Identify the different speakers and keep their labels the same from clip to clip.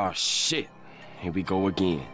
Speaker 1: Oh, shit. Here we go again.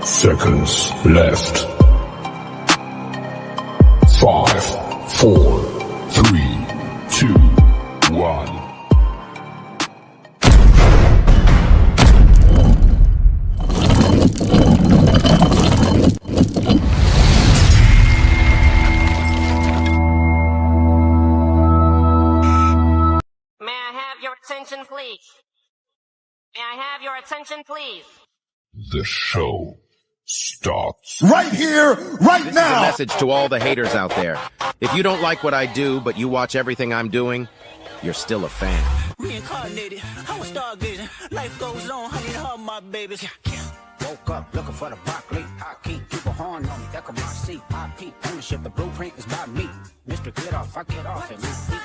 Speaker 2: Seconds left. 5, 4, 3, 2, 1.
Speaker 3: May I have your attention, please? May I have your attention, please?
Speaker 2: The show starts
Speaker 4: right here, right
Speaker 5: This
Speaker 4: now.
Speaker 5: is a message to all the haters out there. If you don't like what I do, but you watch everything I'm doing, you're still a fan.
Speaker 6: Reincarnated, I was stargazing. Life goes on, honey, to all my babies.
Speaker 7: Woke up looking for the broccoli. I keep a horn on me, that could be C. I peep ownership, the blueprint is by me. Mr. Get Off, I get off and move feet.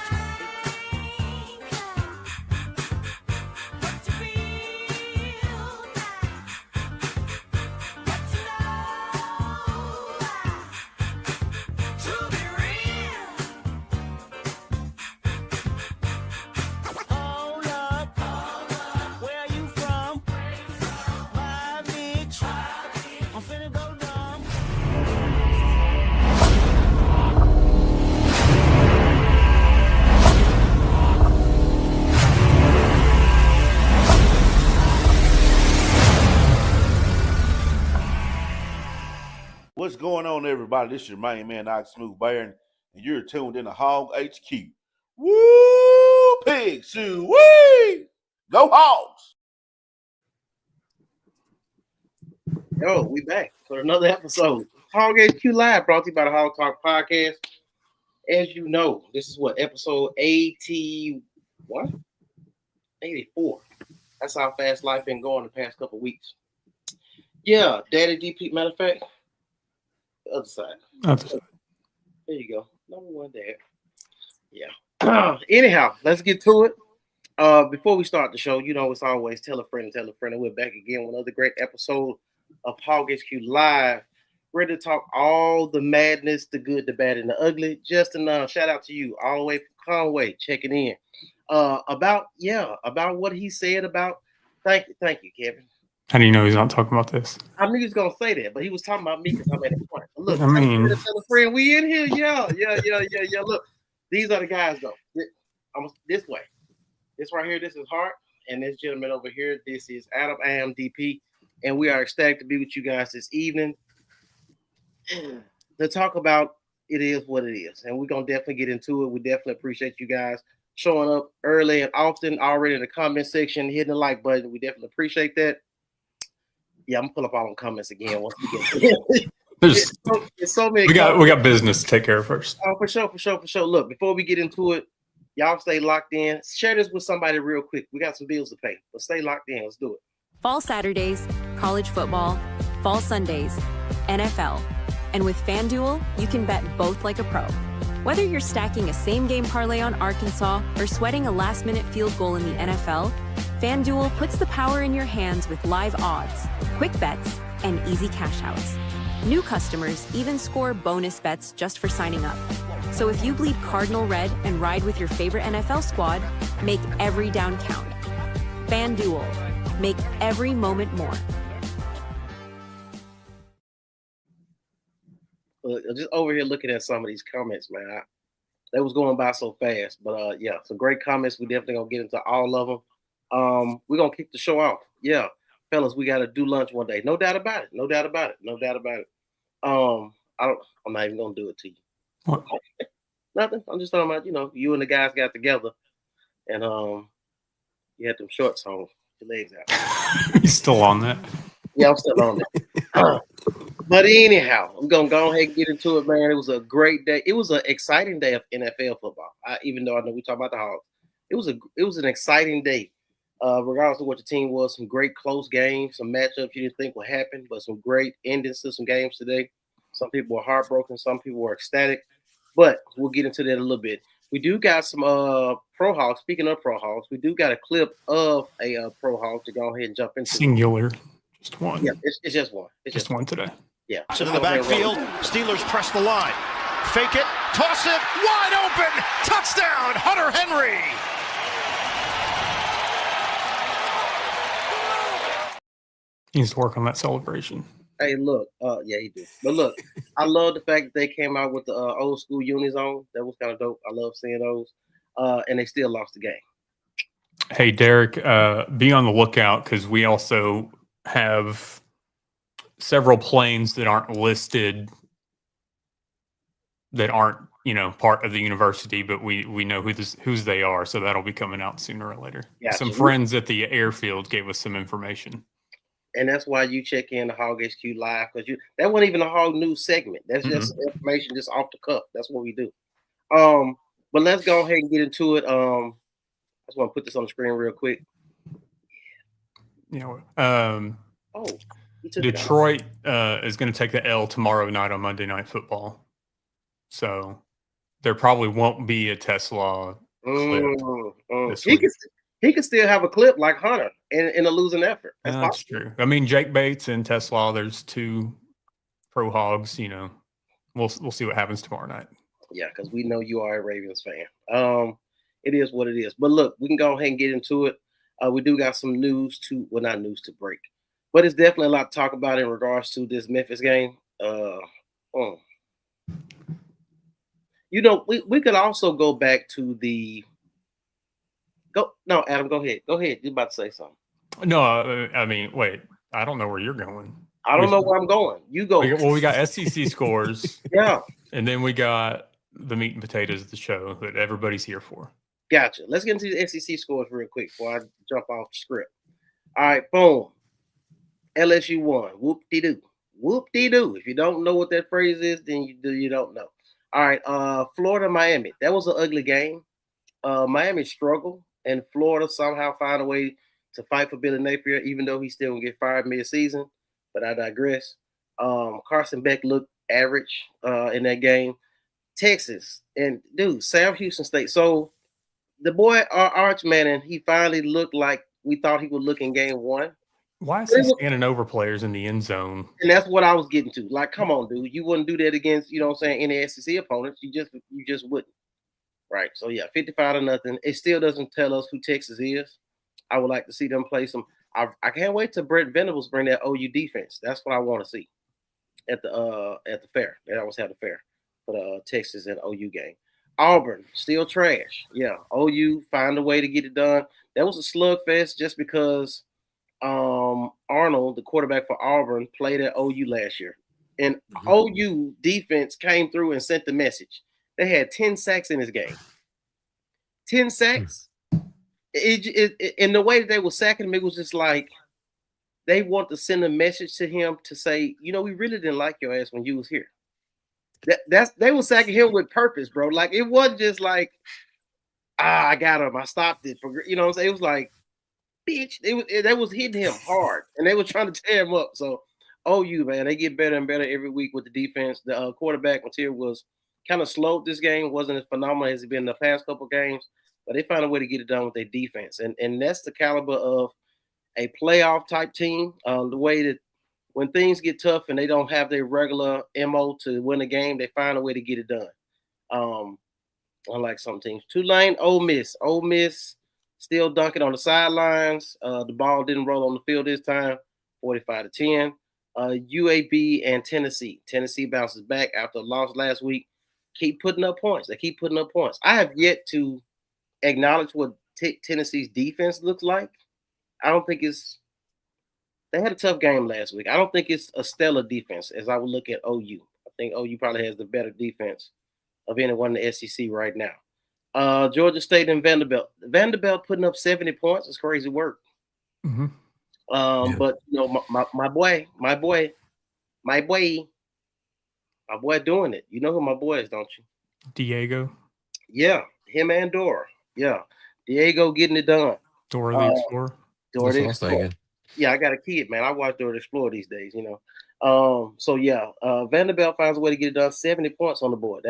Speaker 8: What's going on, everybody? This is your main man, Ox Smooth Baron, and you're tuned in to Hog HQ. Woo! Pig Sue! Wee! Go Hogs!
Speaker 9: Yo, we back for another episode. Hog HQ Live, brought to you by the Hog Talk Podcast. As you know, this is what, episode 81? 84. That's how fast life been going the past couple weeks. Yeah, Daddy DP, matter of fact, the other side. There you go. Number one there. Yeah. Anyhow, let's get to it. Before we start the show, you know, it's always tell a friend, and we're back again with another great episode of Hog HQ Live. Ready to talk all the madness, the good, the bad, and the ugly. Justin, shout out to you all the way from Conway checking in. About what he said about. Thank you, Kevin.
Speaker 10: How do you know he's not talking about this?
Speaker 9: I knew he was gonna say that, but he was talking about me because I made a point. Look,
Speaker 10: I mean,
Speaker 9: tell a friend we in here. Yeah. Look, these are the guys though. Almost this way. This right here, this is Hart, and this gentleman over here, this is Adam. I am DP, and we are ecstatic to be with you guys this evening to talk about it is what it is, and we're gonna definitely get into it. We definitely appreciate you guys showing up early and often already in the comment section, hitting the like button. We definitely appreciate that. Yeah, I'm gonna pull up all the comments again once we get
Speaker 10: There's
Speaker 9: There's so many.
Speaker 10: we got business to take care of first.
Speaker 9: Oh, for sure. Look, before we get into it, y'all stay locked in. Share this with somebody real quick. We got some bills to pay, but stay locked in. Let's do it.
Speaker 4: Fall Saturdays, college football, fall Sundays, NFL. And with FanDuel, you can bet both like a pro. Whether you're stacking a same-game parlay on Arkansas or sweating a last-minute field goal in the NFL, FanDuel puts the power in your hands with live odds, quick bets, and easy cash outs. New customers even score bonus bets just for signing up. So if you bleed Cardinal red and ride with your favorite NFL squad, make every down count. FanDuel. Make every moment more.
Speaker 9: Just over here looking at some of these comments, man. They was going by so fast, but yeah, some great comments. We definitely gonna get into all of them. We're gonna kick the show off. Yeah, fellas, we gotta do lunch one day. No doubt about it. I'm not even gonna do it to you.
Speaker 10: What?
Speaker 9: Nothing. I'm just talking about, you and the guys got together and you had them shorts on, your legs out.
Speaker 10: You still on that?
Speaker 9: Yeah, I'm still on that. But anyhow, I'm gonna go ahead and get into it, man. It was a great day. It was an exciting day of NFL football. Even though I know we talk about the Hogs, it was an exciting day. Regardless of what the team was, some great close games, some matchups you didn't think would happen, but some great endings to some games today. Some people were heartbroken, some people were ecstatic, but we'll get into that a little bit. We do got some Pro Hogs. Speaking of Pro Hogs, we do got a clip of a Pro Hog to go ahead and jump into.
Speaker 10: Singular, just one.
Speaker 9: Yeah, it's just one. It's
Speaker 10: just one today.
Speaker 9: Yeah.
Speaker 11: So in the backfield, Steelers press the line. Fake it, toss it, wide open, touchdown, Hunter Henry.
Speaker 10: He needs to work on that celebration.
Speaker 9: Hey, look, yeah, he did. But look, I love the fact that they came out with the old school unis on. That was kind of dope. I love seeing those. And they still lost the game.
Speaker 10: Hey, Derek, be on the lookout because we also have several planes that aren't listed, that aren't, part of the university, but we know whose they are. So that'll be coming out sooner or later. Yeah, some friends at the airfield gave us some information.
Speaker 9: And that's why you check in the Hog HQ Live, because that wasn't even a Hog News segment. That's just information just off the cuff. That's what we do. But let's go ahead and get into it. I just want to put this on the screen real quick.
Speaker 10: Detroit is going to take the L tomorrow night on Monday Night Football. So there probably won't be a Tesla clip this week.
Speaker 9: He could still have a clip like Hunter in a losing effort.
Speaker 10: That's true. I mean, Jake Bates and Tesla, there's two Pro Hogs. We'll see what happens tomorrow night.
Speaker 9: Yeah, because we know you are a Ravens fan. It is what it is. But look, we can go ahead and get into it. We do got some news not news to break, but it's definitely a lot to talk about in regards to this Memphis game. We could also go back to No, Adam, go ahead. You're about to say something.
Speaker 10: No, I mean, wait. I don't know where you're going.
Speaker 9: I don't know where I'm going. You go.
Speaker 10: We got SEC scores.
Speaker 9: Yeah.
Speaker 10: And then we got the meat and potatoes of the show that everybody's here for.
Speaker 9: Gotcha. Let's get into the SEC scores real quick before I jump off the script. All right, boom. LSU won. Whoop-de-doo. Whoop-de-doo. If you don't know what that phrase is, then you don't know. All right, Florida, Miami. That was an ugly game. Miami struggled, and Florida somehow found a way to fight for Billy Napier, even though he's still going to get fired mid-season. But I digress. Carson Beck looked average in that game. Texas, and Sam Houston State. So the boy, Arch Manning, he finally looked like we thought he would look in game one.
Speaker 10: Why is he standing over players in the end zone?
Speaker 9: And that's what I was getting to. Like, come on, dude. You wouldn't do that against, any SEC opponents. You just wouldn't. Right. So, yeah, 55-0. It still doesn't tell us who Texas is. I would like to see them play some. I can't wait till Brent Venables bring that OU defense. That's what I want to see at the fair. They always have the fair for the Texas and OU game. Auburn, still trash. Yeah, OU find a way to get it done. That was a slugfest just because Arnold, the quarterback for Auburn, played at OU last year. And OU defense came through and sent the message. They had 10 sacks in this game. 10 sacks. In the way that they were sacking him, it was just like, they want to send a message to him to say, we really didn't like your ass when you was here. They were sacking him with purpose, bro. Like it wasn't just like, I got him, I stopped it. You know what I'm saying? It was like, bitch, they was hitting him hard, and they were trying to tear him up. So, OU, man, they get better and better every week with the defense. The quarterback material was kind of slow this game, wasn't as phenomenal as it's been the past couple games, but they found a way to get it done with their defense, and that's the caliber of a playoff type team. The way that when things get tough and they don't have their regular MO to win a game, they find a way to get it done. Unlike some teams. Tulane, Ole Miss still dunking on the sidelines. The ball didn't roll on the field this time, 45-10. UAB and Tennessee. Tennessee bounces back after a loss last week. Keep putting up points. They keep putting up points. I have yet to acknowledge what Tennessee's defense looks like. I don't think they had a tough game last week. I don't think it's a stellar defense as I would look at OU. I think OU probably has the better defense of anyone in the SEC right now. Georgia State and Vanderbilt. Vanderbilt putting up 70 points is crazy work.
Speaker 10: Mm-hmm.
Speaker 9: But my boy doing it. You know who my boy is, don't you?
Speaker 10: Diego.
Speaker 9: Yeah, him and Dora. Yeah, Diego getting it done.
Speaker 10: Dora the Explorer.
Speaker 9: Dora the Explorer. Yeah, I got a kid, man. I watch Dora the Explorer these days. So yeah, Vanderbilt finds a way to get it done. 70 points on the board.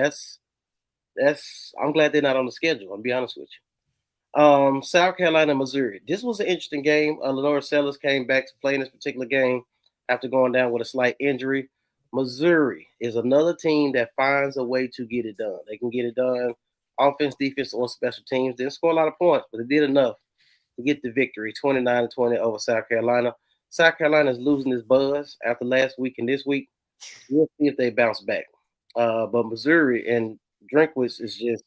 Speaker 9: I'm glad they're not on the schedule. I'll be honest with you. South Carolina, Missouri. This was an interesting game. Lenore Sellers came back to play in this particular game after going down with a slight injury. Missouri is another team that finds a way to get it done. They can get it done offense, defense, or special teams. Didn't score a lot of points, but they did enough to get the victory, 29-20 over South Carolina. South Carolina is losing its buzz after last week and this week. We'll see if they bounce back. But Missouri and Drinkwitz is just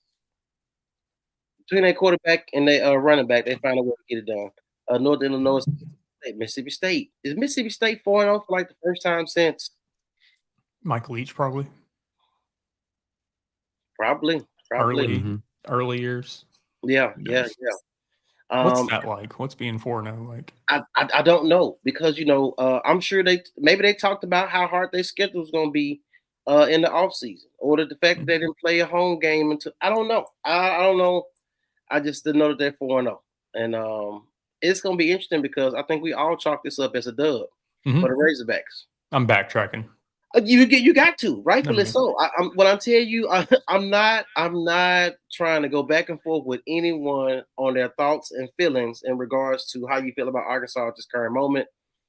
Speaker 9: between their quarterback and their running back, they find a way to get it done. North Illinois State, Mississippi State. Is Mississippi State 4-0 for like the first time since?
Speaker 10: Mike Leach, probably.
Speaker 9: Probably.
Speaker 10: Early years.
Speaker 9: Yeah.
Speaker 10: What's that like? What's being 4-0 like?
Speaker 9: I don't know because I'm sure they talked about how hard their schedule is going to be in the offseason, or the fact that they didn't play a home game until I don't know. I don't know. I just didn't know that they're 4-0, and it's going to be interesting because I think we all chalk this up as a dub for the Razorbacks.
Speaker 10: I'm backtracking.
Speaker 9: You got to, rightfully so. When I tell you, I'm not trying to go back and forth with anyone on their thoughts and feelings in regards to how you feel about Arkansas at this current moment.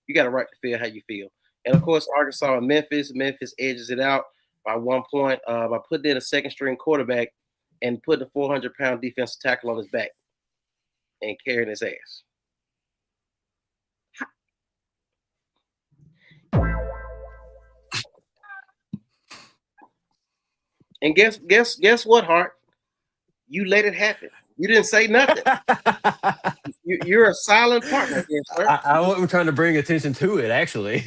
Speaker 9: You got a right to feel how you feel. And of course, Arkansas and Memphis edges it out by 1 point by putting in a second string quarterback and putting a 400-pound defensive tackle on his back and carrying his ass. And guess what, Hart? You let it happen. You didn't say nothing. You're a silent partner, sir.
Speaker 1: I wasn't trying to bring attention to it, actually.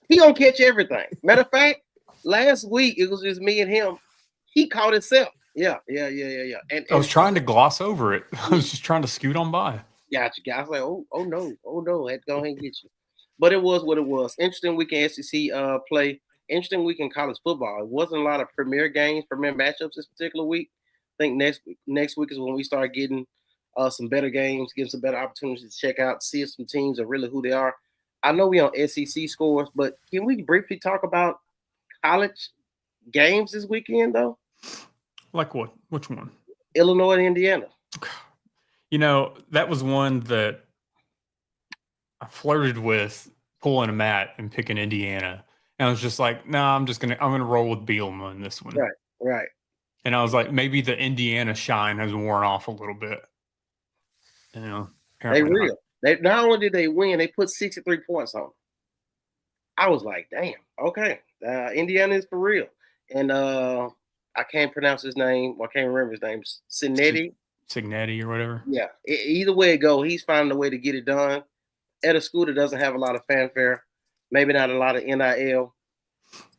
Speaker 9: He gonna catch everything. Matter of fact, last week it was just me and him. He caught himself. Yeah. And
Speaker 10: I was trying to gloss over it. I was just trying to scoot on by.
Speaker 9: Gotcha. I was like, oh no, I had to go ahead and get you. But it was what it was. Interesting week in SEC play. Interesting week in college football. It wasn't a lot of premier matchups this particular week. I think next week is when we start getting some better games, getting some better opportunities to check out, see if some teams are really who they are. I know we on SEC scores, but can we briefly talk about college games this weekend, though?
Speaker 10: Like what? Which one?
Speaker 9: Illinois and Indiana.
Speaker 10: That was one that I flirted with pulling a Matt and picking Indiana. And I was just like, no, I'm gonna roll with Bielema in this one.
Speaker 9: Right.
Speaker 10: And I was like, maybe the Indiana shine has worn off a little bit.
Speaker 9: They real. Not only did they win, they put 63 points on them. I was like, damn, okay. Indiana is for real. And I can't pronounce his name. I can't remember his name.
Speaker 10: Cignetti or whatever.
Speaker 9: Yeah. Either way it go, he's finding a way to get it done at a school that doesn't have a lot of fanfare. Maybe not a lot of NIL.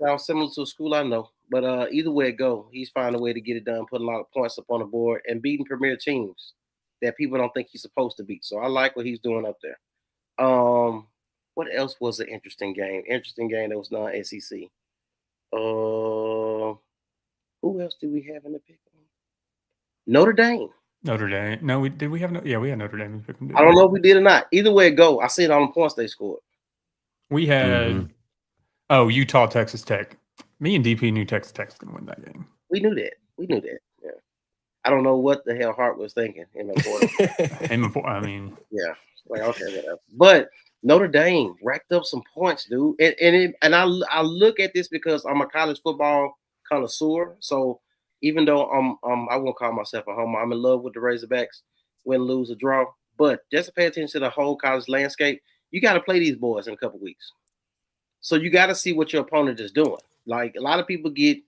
Speaker 9: Sounds similar to a school I know. But either way it go, he's finding a way to get it done, put a lot of points up on the board, and beating premier teams that people don't think he's supposed to beat. So I like what he's doing up there. What What else was an interesting game? Interesting game that was non-SEC. Who else did we have in the pick? Notre Dame.
Speaker 10: Notre Dame. No, we have no. Yeah, we had Notre Dame in the pick.
Speaker 9: I don't know if we did or not. Either way it go, I see it on the points they scored.
Speaker 10: We had Utah, Texas Tech. Me and DP knew Texas Tech's gonna win that game.
Speaker 9: We knew that. Yeah. I don't know what the hell Hart was thinking in the quarter.
Speaker 10: I mean,
Speaker 9: yeah, like okay, whatever. But Notre Dame racked up some points, dude. And I look at this because I'm a college football connoisseur. So even though I won't call myself a homer, I'm in love with the Razorbacks, win, lose, or draw. But just to pay attention to the whole college landscape, you got to play these boys in a couple weeks. So you got to see what your opponent is doing. Like a lot of people you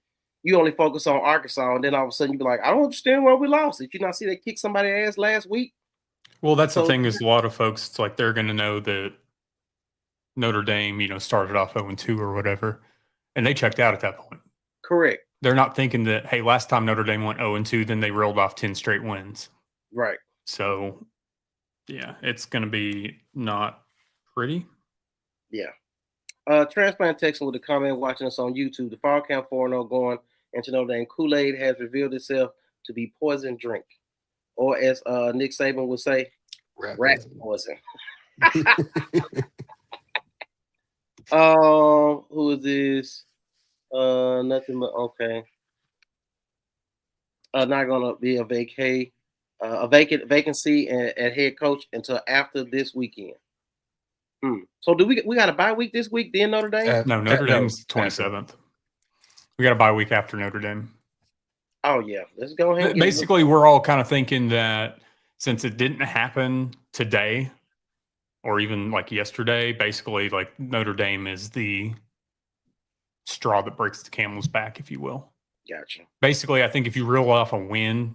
Speaker 9: only focus on Arkansas, and then all of a sudden you be like, I don't understand why we lost. Did you not see they kicked somebody's ass last week?
Speaker 10: Well, that's the thing is a lot of folks, it's like they're going to know that Notre Dame, started off 0-2 or whatever, and they checked out at that point.
Speaker 9: Correct.
Speaker 10: They're not thinking that, hey, last time Notre Dame went 0-2, then they reeled off 10 straight wins.
Speaker 9: Right.
Speaker 10: So, yeah, it's going to be not pretty.
Speaker 9: Yeah. Transplant Texan with a comment watching us on YouTube. The fall camp 4-0 going into Notre Dame Kool-Aid has revealed itself to be poison drink. Or as Nick Saban would say, rat poison. Who is this? Nothing but okay. Not gonna be a vacancy at head coach until after this weekend. So do we got a bye week this week? Then Notre Dame?
Speaker 10: No, Notre Dame's 27th. We got a bye week after Notre Dame.
Speaker 9: Oh yeah, let's go ahead.
Speaker 10: Basically, we're all kind of thinking that since it didn't happen today, or even like yesterday, basically like Notre Dame is the straw that breaks the camel's back, if you will.
Speaker 9: Gotcha.
Speaker 10: Basically, I think if you reel off a win,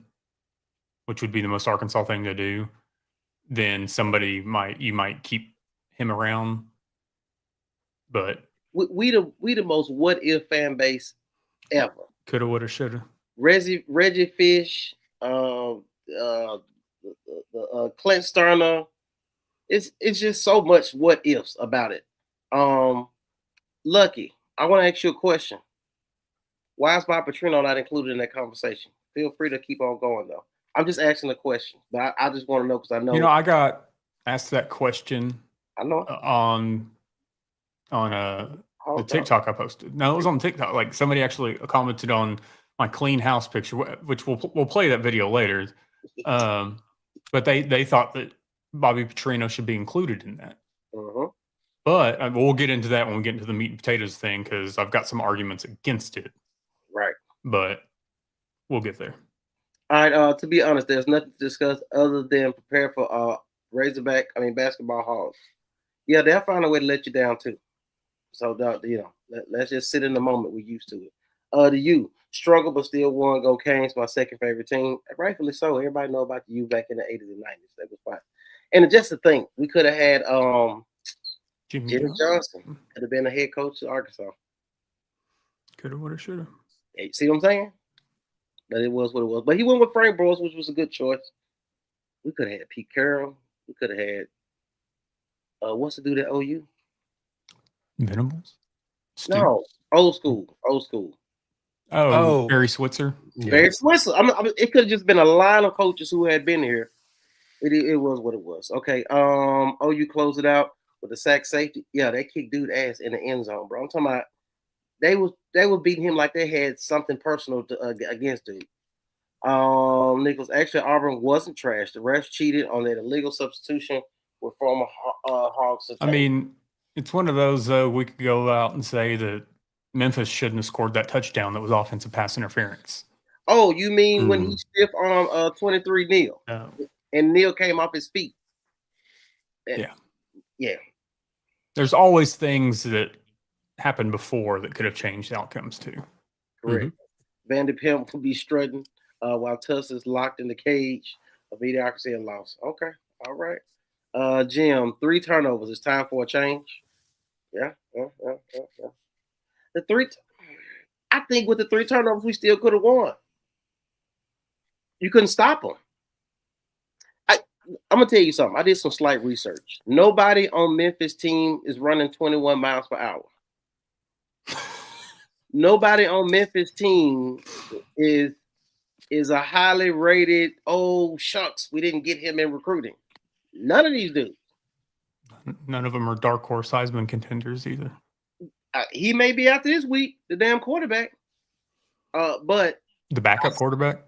Speaker 10: which would be the most Arkansas thing to do, then you might keep him around. But
Speaker 9: we the most what if fan base ever.
Speaker 10: Coulda, woulda, shoulda.
Speaker 9: Reggie Fish, Clint Sterner. It's just so much what ifs about it. Lucky, I want to ask you a question. Why is Bob Petrino not included in that conversation? Feel free to keep on going though. I'm just asking a question, but I just want to know because I know.
Speaker 10: I got asked that question.
Speaker 9: I know
Speaker 10: on the TikTok I posted. No, it was on TikTok. Like somebody actually commented on my clean house picture, which we'll play that video later. But they thought that Bobby Petrino should be included in that.
Speaker 9: Uh-huh.
Speaker 10: But we'll get into that when we get into the meat and potatoes thing because I've got some arguments against it.
Speaker 9: Right.
Speaker 10: But we'll get there.
Speaker 9: All right. To be honest, there's nothing to discuss other than prepare for basketball Hogs. Yeah, they'll find a way to let you down too. So let's just sit in the moment. We're used to it. The U struggle but still won. Go Canes, my second favorite team. Rightfully so. Everybody know about the U back in the 80s and 90s. That was fine. And just to think, we could have had Jimmy Johnson could have been the head coach of Arkansas.
Speaker 10: Coulda, woulda, shoulda.
Speaker 9: Hey, see what I'm saying? But it was what it was. But he went with Frank Bros, which was a good choice. We could have had Pete Carroll. We could have had what's the dude at OU?
Speaker 10: Venables?
Speaker 9: No, old school.
Speaker 10: Oh, Barry Switzer.
Speaker 9: Barry Switzer. It could have just been a line of coaches who had been here. It was what it was. Okay. OU closed it out with the sack safety. Yeah, they kicked dude ass in the end zone, bro. I'm talking about they were beating him like they had something personal against dude. Nichols, actually, Auburn wasn't trash. The refs cheated on that illegal substitution with former Hogs.
Speaker 10: I mean, it's one of those, we could go out and say that Memphis shouldn't have scored that touchdown that was offensive pass interference.
Speaker 9: Oh, you mean when he stiff on 23 Neal?
Speaker 10: No.
Speaker 9: And Neal came off his feet.
Speaker 10: Yeah.
Speaker 9: Yeah.
Speaker 10: There's always things that happened before that could have changed outcomes too.
Speaker 9: Correct. Vanderpump will be strutting while Tuss is locked in the cage of mediocrity and loss. Okay. All right. Jim, 3 turnovers. It's time for a change. Yeah. I think with the 3 turnovers, we still could have won. You couldn't stop them. I'm gonna tell you something. I did some slight research. Nobody on Memphis team is running 21 miles per hour. Nobody on Memphis team is a highly rated. Oh shucks, we didn't get him in recruiting. None of these dudes.
Speaker 10: None of them are dark horse Heisman contenders either.
Speaker 9: He may be after this week, the damn quarterback. But
Speaker 10: the backup quarterback.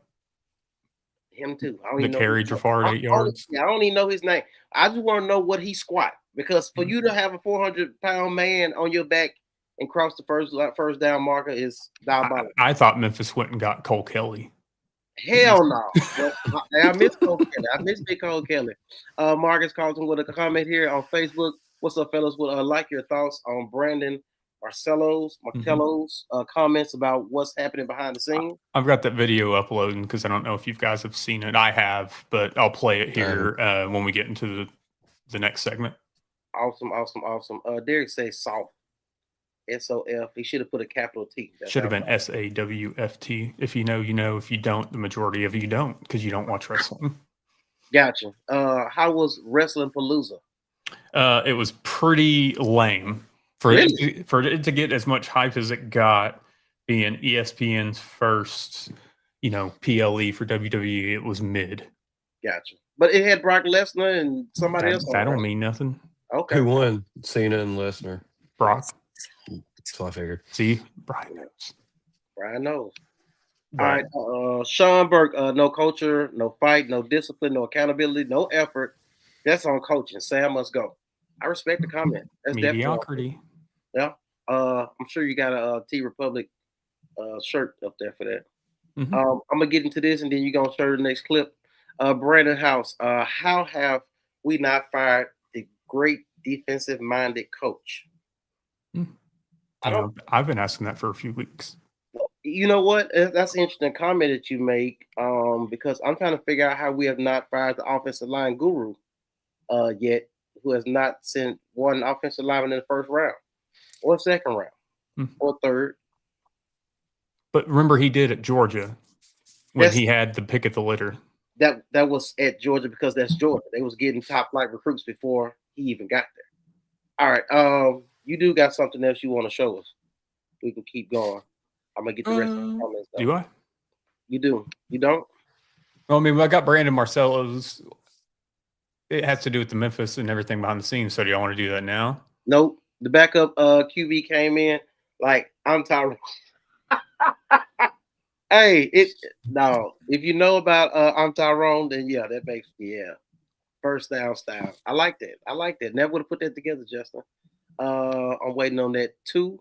Speaker 9: Him too. I don't
Speaker 10: the
Speaker 9: even
Speaker 10: carry Jafar at 8 yards.
Speaker 9: I don't even know his name. I just want to know what he squat, because for you to have a 400-pound man on your back and cross the first down marker is diabolical.
Speaker 10: I thought Memphis went and got Cole Kelly.
Speaker 9: Hell no. I miss Cole Kelly. I miss Big Cole Kelly. Marcus Carlton with a comment here on Facebook. What's up, fellas? Would like your thoughts on Brandon Marcello's comments about what's happening behind the scenes.
Speaker 10: I've got that video uploading because I don't know if you guys have seen it. I have, but I'll play it here when we get into the next segment.
Speaker 9: Awesome. Derek says soft. SOF. He should have put a capital T.
Speaker 10: Should have been SAWFT. If you know, you know. If you don't, the majority of you don't, because you don't watch wrestling.
Speaker 9: Gotcha. How was Wrestling Palooza?
Speaker 10: It was pretty lame. For it to get as much hype as it got, being ESPN's first, PLE for WWE, it was mid.
Speaker 9: Gotcha. But it had Brock Lesnar and somebody else.
Speaker 10: That don't mean nothing.
Speaker 1: Okay. Who won? Cena and Lesnar.
Speaker 10: Brock.
Speaker 1: That's what I figured.
Speaker 10: See, Brian knows.
Speaker 9: Right. All right. Sean Burke. No culture, no fight, no discipline, no accountability, no effort. That's on coaching. Sam must go. I respect the comment. That's
Speaker 10: mediocrity.
Speaker 9: Yeah. I'm sure you got a T Republic shirt up there for that.
Speaker 10: Mm-hmm.
Speaker 9: I'm gonna get into this and then you're gonna show the next clip. Brandon House. How have we not fired the great defensive minded coach?
Speaker 10: I've been asking that for a few weeks.
Speaker 9: You know what? That's an interesting comment that you make. Because I'm trying to figure out how we have not fired the offensive line guru yet, who has not sent one offensive lineman in the first round or second round or third.
Speaker 10: But remember, he did at Georgia when he had the pick at the litter.
Speaker 9: That was at Georgia because that's Georgia. They was getting top flight recruits before he even got there. All right. You do got something else you want to show us? We can keep going. I'm gonna get the rest of the comments.
Speaker 10: Do I?
Speaker 9: You do. You don't?
Speaker 10: Well, I mean, I got Brandon Marcello's. It has to do with the Memphis and everything behind the scenes. So do y'all want to do that now?
Speaker 9: Nope. The backup QB came in like I'm Tyrone. Hey, if you know about I'm Tyrone, then yeah, that makes first down style. I like that. Never would have put that together, Justin. I'm waiting on that too.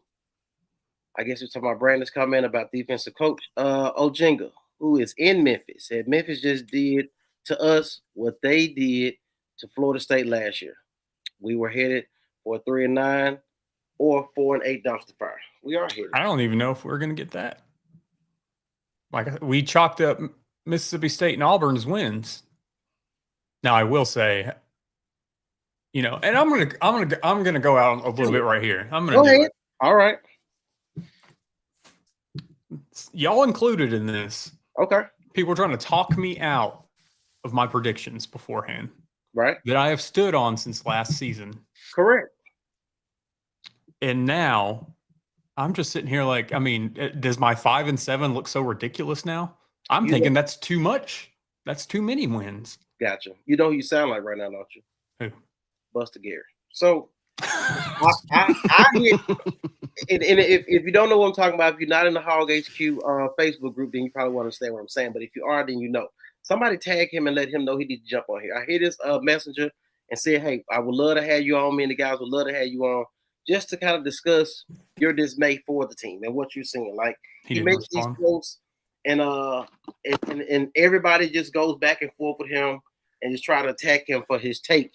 Speaker 9: I guess you're talking about Brandon's comment about defensive coach Ojinga, who is in Memphis. Said Memphis just did to us what they did to Florida State last year. We were headed for a 3-9 or 4-8 dumpster fire. We are headed.
Speaker 10: I don't even know if we're going to get that. Like, we chalked up Mississippi State and Auburn's wins. Now, I will say, and I'm gonna go out a little bit right here. I'm gonna do it.
Speaker 9: All right.
Speaker 10: Y'all included in this.
Speaker 9: Okay.
Speaker 10: People are trying to talk me out of my predictions beforehand.
Speaker 9: Right.
Speaker 10: That I have stood on since last season.
Speaker 9: Correct.
Speaker 10: And now I'm just sitting here like, I mean, does my 5-7 look so ridiculous now? I'm thinking that's too much. That's too many wins.
Speaker 9: Gotcha. You know who you sound like right now, don't you?
Speaker 10: Who?
Speaker 9: Buster Gary. So I hit, and if you don't know what I'm talking about, if you're not in the Hog HQ Facebook group, then you probably won't understand what I'm saying. But if you are, then you know. Somebody tag him and let him know he need to jump on here. I hit his messenger and said, hey, I would love to have you on. Me and the guys would love to have you on just to kind of discuss your dismay for the team and what you're seeing. Like, he makes these quotes and everybody just goes back and forth with him and just try to attack him for his take.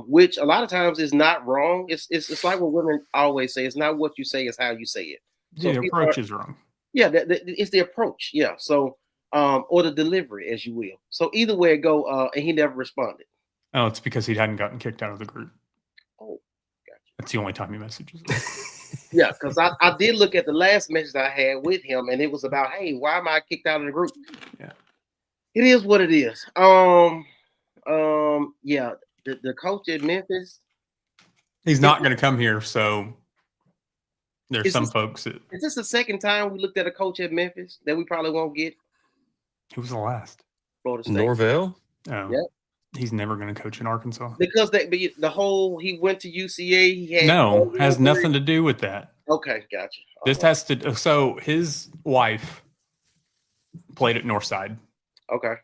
Speaker 9: Which a lot of times is not wrong. It's like what women always say. It's not what you say, it's how you say it. So
Speaker 10: the approach is wrong.
Speaker 9: Yeah, it's the approach. Yeah. So, or the delivery, as you will. So either way it go, and he never responded.
Speaker 10: Oh, it's because he hadn't gotten kicked out of the group.
Speaker 9: Oh, gotcha.
Speaker 10: That's the only time he messages.
Speaker 9: Yeah, because I did look at the last message I had with him, and it was about, hey, why am I kicked out of the group?
Speaker 10: Yeah.
Speaker 9: It is what it is. Yeah, the coach at Memphis.
Speaker 10: He's not going to come here, so there's
Speaker 9: Is
Speaker 10: some
Speaker 9: this-
Speaker 10: folks that.
Speaker 9: Is this the second time we looked at a coach at Memphis that we probably won't get?
Speaker 10: Who was the last?
Speaker 9: Florida State.
Speaker 1: Norvell?
Speaker 10: Oh,
Speaker 9: Yep.
Speaker 10: He's never going to coach in Arkansas.
Speaker 9: Because he went to UCA. He had
Speaker 10: No, has nothing to do with that.
Speaker 9: Okay, gotcha.
Speaker 10: This has to. So his wife played at Northside.
Speaker 9: Okay.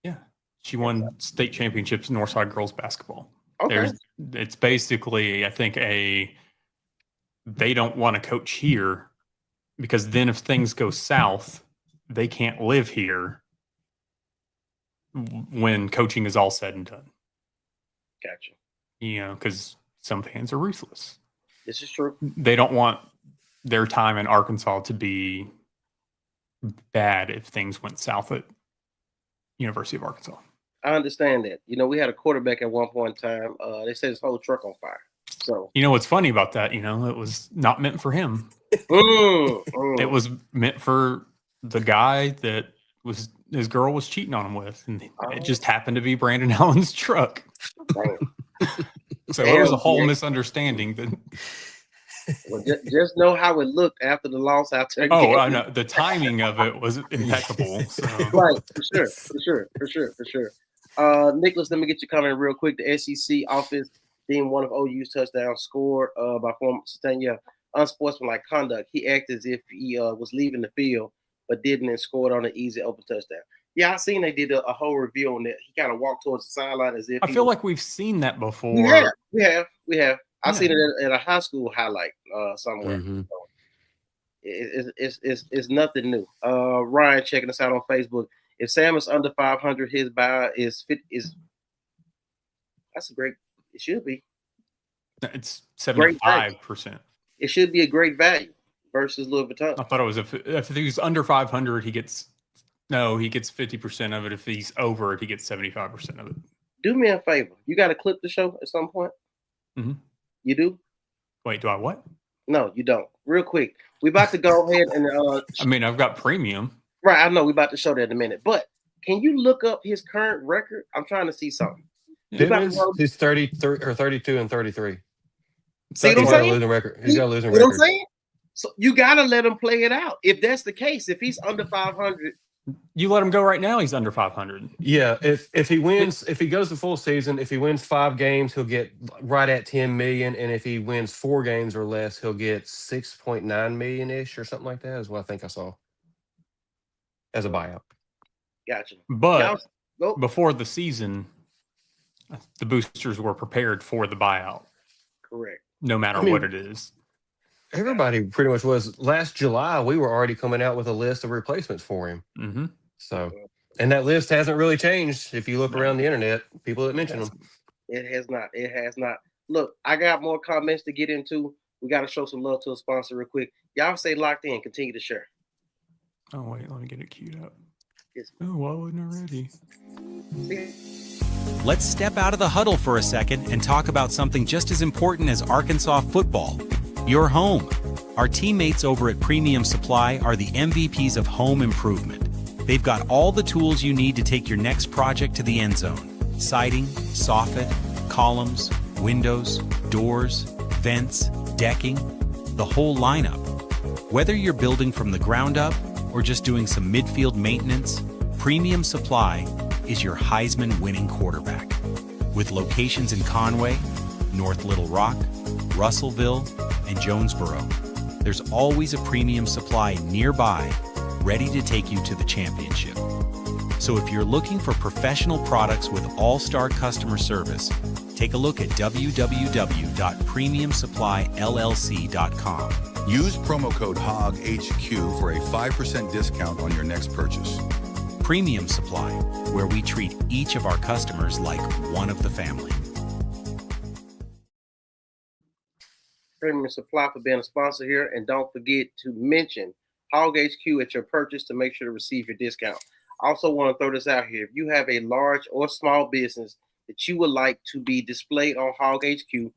Speaker 10: Yeah, she won state championships in Northside girls basketball.
Speaker 9: Okay.
Speaker 10: It's basically, I think, they don't want to coach here because then if things go south, they can't live here when coaching is all said and done.
Speaker 9: Gotcha.
Speaker 10: You know, because some fans are ruthless.
Speaker 9: This is true.
Speaker 10: They don't want their time in Arkansas to be bad if things went south at University of Arkansas.
Speaker 9: I understand that. You know, we had a quarterback at one point in time. They set his whole truck on fire. So
Speaker 10: you know what's funny about that? You know, it was not meant for him. It was meant for the guy that was his girl was cheating on him with, and it just happened to be Brandon Allen's truck. So it was a whole misunderstanding. That
Speaker 9: well, just know how it looked after the loss out there.
Speaker 10: I know the timing of it was impeccable. So.
Speaker 9: Right, for sure. Nicholas, let me get you coming real quick. The SEC office deemed one of OU's touchdowns scored by former Statania unsportsmanlike conduct. He acted as if he was leaving the field, but didn't and scored on an easy open touchdown. Yeah, I seen they did a whole review on that. He kind of walked towards the sideline as if
Speaker 10: I feel like we've seen that before.
Speaker 9: We have. I seen it at a high school highlight somewhere.
Speaker 1: Mm-hmm.
Speaker 9: So it's nothing new. Ryan checking us out on Facebook. If Sam is under 500, his buy is that's a great. It should be.
Speaker 10: It's 75%.
Speaker 9: It should be a great value versus Louis Vuitton.
Speaker 10: I thought it was if he's under 500, he gets 50% of it. If he's over it, he gets 75% of it.
Speaker 9: Do me a favor. You got to clip the show at some point.
Speaker 10: Mm-hmm.
Speaker 9: You do?
Speaker 10: Wait, do I what?
Speaker 9: No, you don't. Real quick, we about to go ahead and.
Speaker 10: I mean, I've got premium.
Speaker 9: Right, I know we about to show that in a minute, but can you look up his current record? I'm trying to see something.
Speaker 1: He's 33 or 32 and 33.
Speaker 9: See what I'm saying?
Speaker 1: Losing record. He's got a losing
Speaker 9: record.
Speaker 1: record.
Speaker 9: What I'm saying? So you gotta let him play it out. If that's the case, if he's under 500,
Speaker 10: you let him go right now. He's under 500.
Speaker 1: Yeah, if he wins, if he goes the full season, if he wins 5 games, he'll get right at 10 million, and if he wins 4 games or less, he'll get 6.9 million ish or something like that. Is what I think I saw as a buyout.
Speaker 9: Gotcha.
Speaker 10: But before the season, the boosters were prepared for the buyout.
Speaker 9: Correct.
Speaker 10: No matter what it is.
Speaker 1: Everybody pretty much was. Last July, we were already coming out with a list of replacements for him.
Speaker 10: Mm-hmm.
Speaker 1: So, and that list hasn't really changed. If you look around the internet, people that mention them.
Speaker 9: It has not. It has not. Look, I got more comments to get into. We got to show some love to a sponsor real quick. Y'all stay locked in. Continue to share.
Speaker 10: Oh, wait. Let me get it queued up.
Speaker 9: Yes.
Speaker 10: Oh, why wasn't I ready?
Speaker 12: Let's step out of the huddle for a second and talk about something just as important as Arkansas football. Your home. Our teammates over at Premium Supply are the MVPs of home improvement. They've got all the tools you need to take your next project to the end zone. Siding, soffit, columns, windows, doors, vents, decking, the whole lineup. Whether you're building from the ground up or just doing some midfield maintenance, Premium Supply is your Heisman winning quarterback. With locations in Conway, North Little Rock, Russellville, and Jonesboro, there's always a Premium Supply nearby, ready to take you to the championship. So if you're looking for professional products with all-star customer service, take a look at www.premiumsupplyllc.com.
Speaker 13: Use promo code HOGHQ for a 5% discount on your next purchase.
Speaker 12: Premium Supply, where we treat each of our customers like one of the family.
Speaker 9: Premium Supply for being a sponsor here, and don't forget to mention Hog HQ at your purchase to make sure to receive your discount. I also want to throw this out here. If you have a large or small business that you would like to be displayed on Hog HQ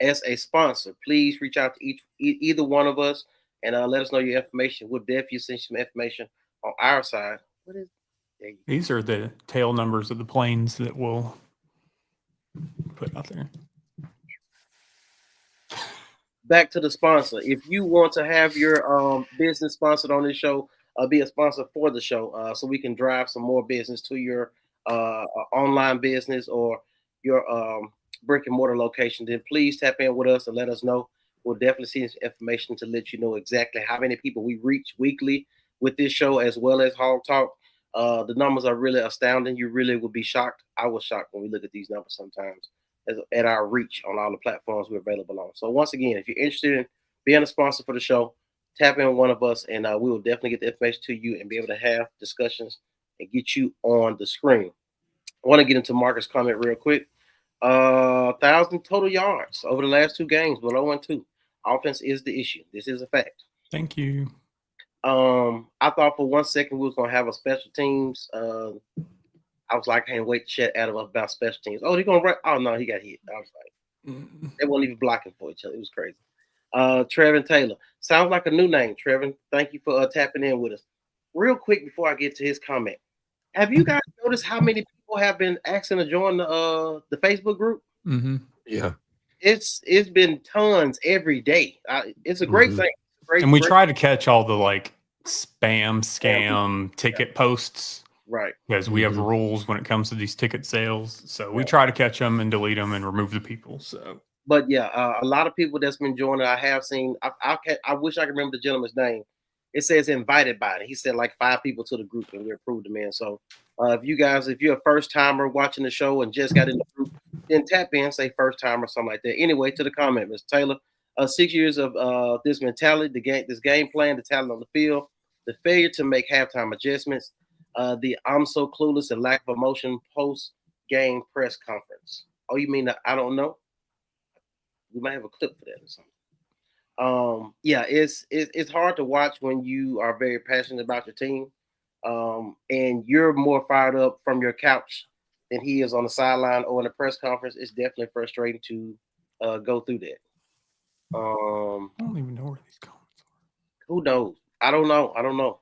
Speaker 9: as a sponsor, please reach out to either one of us and let us know your information. We'll definitely send you some information on our side. What is
Speaker 10: These are the tail numbers of the planes that we'll put out there.
Speaker 9: Back to the sponsor. If you want to have your business sponsored on this show, be a sponsor for the show, so we can drive some more business to your online business or your brick and mortar location, then please tap in with us and let us know. We'll definitely see this information to let you know exactly how many people we reach weekly with this show, as well as Hog Talk. The numbers are really astounding. You really will be shocked. I was shocked when we look at these numbers sometimes at our reach on all the platforms we're available on. So once again, if you're interested in being a sponsor for the show, tap in with one of us, and we will definitely get the information to you and be able to have discussions and get you on the screen. I want to get into Marcus' comment real quick. 1,000 total yards over the last 2 games, but 0-2. Offense is the issue. This is a fact.
Speaker 10: Thank you.
Speaker 9: I thought for 1 second we was gonna have a special teams. I was like, I can't wait to chat Adam about special teams. Oh, they're gonna run. Oh no, he got hit. I was like, they weren't even blocking for each other. It was crazy. Trevin Taylor. Sounds like a new name, Trevin. Thank you for tapping in with us. Real quick before I get to his comment. Have you guys noticed how many people have been asking to join the Facebook group?
Speaker 10: Mm-hmm.
Speaker 1: Yeah.
Speaker 9: It's been tons every day. It's a great thing.
Speaker 10: And we try to catch all the like spam, scam ticket posts.
Speaker 9: Right.
Speaker 10: Because we have rules when it comes to these ticket sales. So we try to catch them and delete them and remove the people. So,
Speaker 9: but yeah, a lot of people that's been joining, I have seen. I wish I could remember the gentleman's name. It says invited by it. He said like 5 people to the group and we approved them in. So if you're a first timer watching the show and just got in the group, then tap in, say first time or something like that. Anyway, to the comment, Mr. Taylor, 6 years of this mentality, this game plan, the talent on the field, the failure to make halftime adjustments, the I'm so clueless and lack of emotion post game press conference. Oh, you mean I don't know? We might have a clip for that or something. Yeah, it's hard to watch when you are very passionate about your team, and you're more fired up from your couch than he is on the sideline or in a press conference. It's definitely frustrating to go through that.
Speaker 10: I don't even know where these comments are.
Speaker 9: Who knows? I don't know.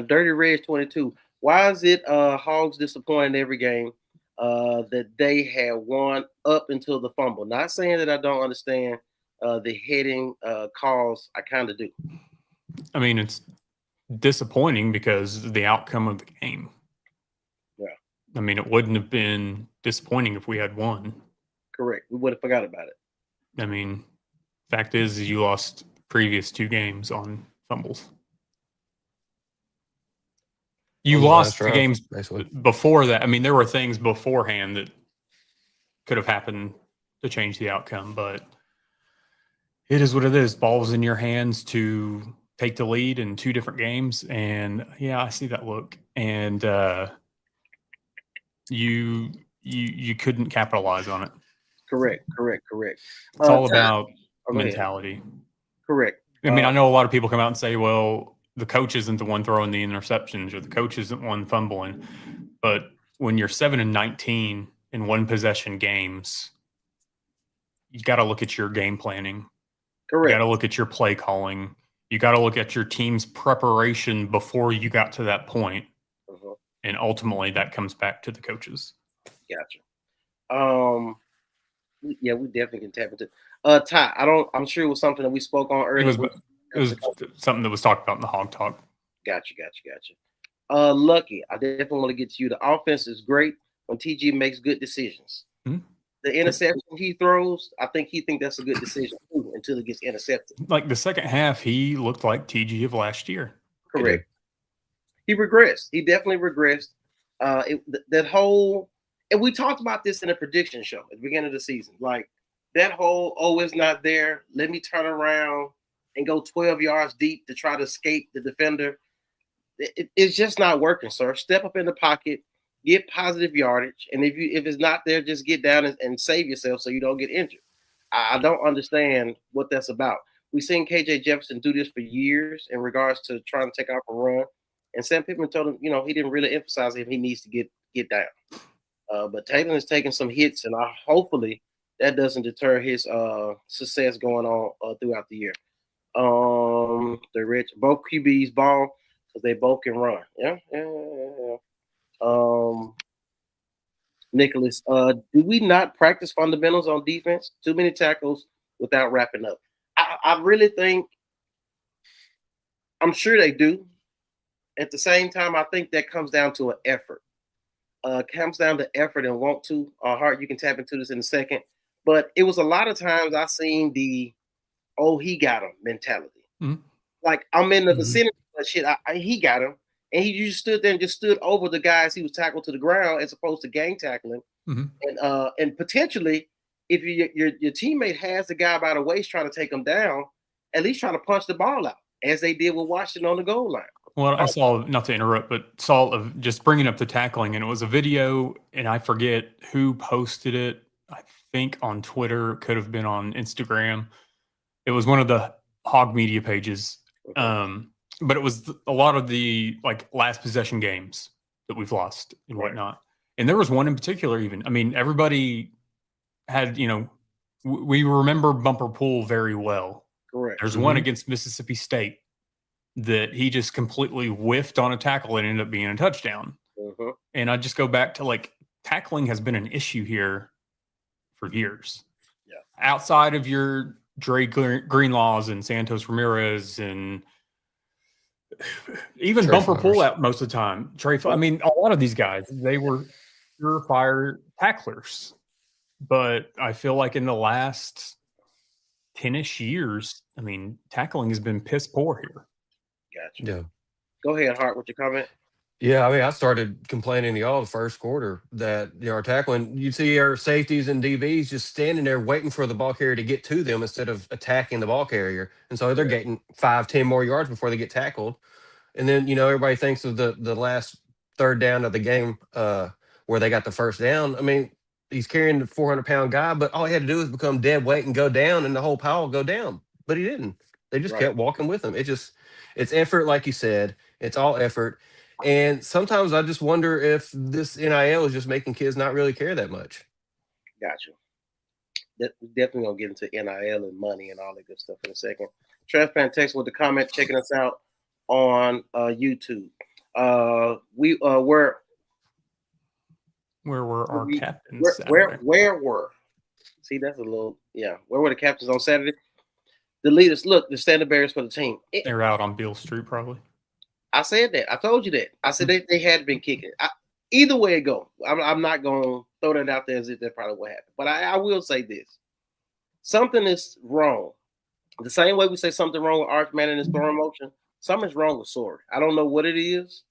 Speaker 9: Dirty Reds 22. Why is it Hogs disappointing every game that they had won up until the fumble? Not saying that I don't understand the heading calls. I kind of do.
Speaker 10: I mean, it's disappointing because of the outcome of the game.
Speaker 9: Yeah.
Speaker 10: I mean, it wouldn't have been disappointing if we had won.
Speaker 9: Correct. We would have forgot about it.
Speaker 10: I mean, fact is you lost previous 2 games on fumbles. You lost the games before that. I mean, there were things beforehand that could have happened to change the outcome, but it is what it is. Ball's in your hands to take the lead in 2 different games. And yeah, I see that look. And you couldn't capitalize on it.
Speaker 9: Correct.
Speaker 10: It's all about mentality.
Speaker 9: Correct.
Speaker 10: I mean, I know a lot of people come out and say, well, the coach isn't the one throwing the interceptions or the coach isn't one fumbling. But when you're 7-19 in 1 possession games, you got to look at your game planning.
Speaker 9: Correct.
Speaker 10: You got to look at your play calling. You got to look at your team's preparation before you got to that point. And ultimately that comes back to the coaches.
Speaker 9: Gotcha. Yeah, we definitely can tap into Ty. I'm sure it was something that we spoke on earlier.
Speaker 10: It was something that was talked about in the Hog Talk.
Speaker 9: Gotcha. Lucky, I definitely want to get to you. The offense is great when TG makes good decisions.
Speaker 10: Mm-hmm.
Speaker 9: The interception he throws, I think that's a good decision too, until it gets intercepted.
Speaker 10: Like the second half, he looked like TG of last year.
Speaker 9: Correct. He regressed. He definitely regressed. That whole, and we talked about this in a prediction show at the beginning of the season. Like that whole, it's not there. Let me turn around and go 12 yards deep to try to escape the defender. It's just not working, sir. Step up in the pocket, get positive yardage, and if it's not there, just get down and save yourself so you don't get injured. I don't understand what that's about. We've seen KJ Jefferson do this for years in regards to trying to take off a run, and Sam Pittman told him, he didn't really emphasize him. He needs to get down. But Taylor is taking some hits, and hopefully that doesn't deter his success going on throughout the year. Both QBs ball. because they both can run. Yeah. Nicholas, do we not practice fundamentals on defense? Too many tackles without wrapping up. I really think, I'm sure they do. At the same time, I think that comes down to an effort. Comes down to effort and want to. Hart, you can tap into this in a second. But it was a lot of times I seen the, oh, he got him mentality.
Speaker 10: Mm-hmm.
Speaker 9: Like, I'm in the vicinity of shit. He got him. And he just stood there and just stood over the guys he was tackled to the ground as opposed to gang tackling.
Speaker 10: Mm-hmm.
Speaker 9: And potentially, if your teammate has the guy by the waist trying to take him down, at least try to punch the ball out, as they did with Washington on the goal line.
Speaker 10: Well, I saw, not to interrupt, but saw of just bringing up the tackling, and it was a video, and I forget who posted it. I think on Twitter, could have been on Instagram. It was one of the Hog media pages, but it was a lot of the last possession games that we've lost and whatnot. And there was one in particular, even. I mean, everybody had, we remember Bumper Pool very well.
Speaker 9: Correct.
Speaker 10: There's one against Mississippi State that he just completely whiffed on a tackle and ended up being a touchdown. And I just go back to tackling has been an issue here for years.
Speaker 9: Yeah.
Speaker 10: Outside of your Dre Greenlaws and Santos Ramirez and even
Speaker 1: Trey
Speaker 10: Bumper
Speaker 1: Flowers.
Speaker 10: Pool out most of the time. I mean, a lot of these guys, they were surefire tacklers. But I feel like in the last 10-ish years, I mean, tackling has been piss poor here.
Speaker 9: Gotcha.
Speaker 1: Yeah.
Speaker 9: Go ahead, Hart, with your comment.
Speaker 1: Yeah, I mean, I started complaining to y'all the first quarter that our tackling, you see our safeties and DBs just standing there waiting for the ball carrier to get to them instead of attacking the ball carrier. And so they're getting 5-10 more yards before they get tackled. And then, everybody thinks of the last third down of the game where they got the first down. I mean, he's carrying the 400-pound guy, but all he had to do was become dead weight and go down, and the whole pile will go down. But he didn't. They just kept walking with him. It's effort, like you said. It's all effort. And sometimes I just wonder if this NIL is just making kids not really care that much.
Speaker 9: Gotcha. Definitely going to get into NIL and money and all that good stuff in a second. Transplant text with the comment checking us out on YouTube.
Speaker 10: Where were our captains?
Speaker 9: Where were? See, that's a little, where were the captains on Saturday? The leaders, look, the standard bearers for the team.
Speaker 10: They're out on Beale Street, probably.
Speaker 9: I said that. I told you that. I said they had been kicking. Either way it go, I'm not going to throw that out there as if that probably what happened. But I will say this. Something is wrong. The same way we say something wrong with Archman and his throwing motion, something's wrong with Sorry. I don't know what it is,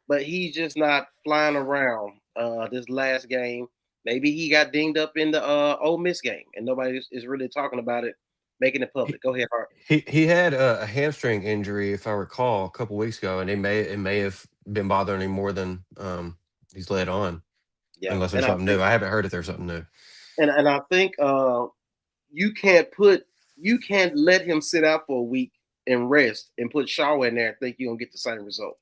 Speaker 9: but he's just not flying around this last game. Maybe he got dinged up in the Ole Miss game, and nobody is really talking about it, making it public. Go ahead, Hart.
Speaker 1: He had a hamstring injury, if I recall, a couple weeks ago, and it may have been bothering him more than he's led on. Yeah, unless there's something new. I haven't heard if there's something new.
Speaker 9: And I think you can't let him sit out for a week and rest and put Shaw in there and think you're gonna get the same result.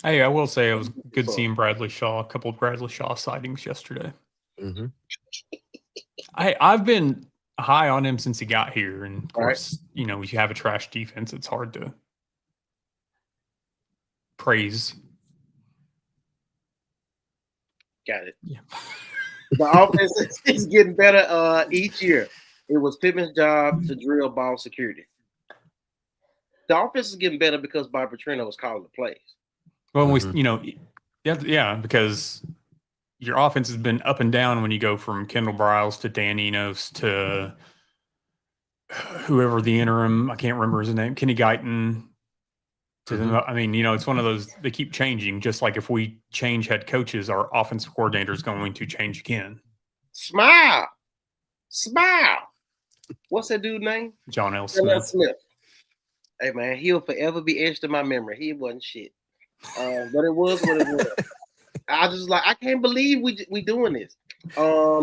Speaker 10: Hey, I will say it was good seeing Bradley Shaw. A couple of Bradley Shaw sightings yesterday.
Speaker 1: Mm-hmm.
Speaker 10: I've been high on him since he got here, and of course, you have a trash defense. It's hard to praise.
Speaker 9: Got it.
Speaker 10: Yeah.
Speaker 9: The offense is getting better each year. It was Pittman's job to drill ball security. The offense is getting better because Bob Petrino was calling the plays.
Speaker 10: Well, because your offense has been up and down when you go from Kendall Briles to Dan Enos to whoever the interim, I can't remember his name, Kenny Guyton. I mean, it's one of those, they keep changing. Just like if we change head coaches, our offensive coordinator is going to change again.
Speaker 9: Smile. What's that dude's name?
Speaker 10: John L. Smith.
Speaker 9: Hey, man, he'll forever be etched in my memory. He wasn't shit. But it was what it was. I just I can't believe we doing this.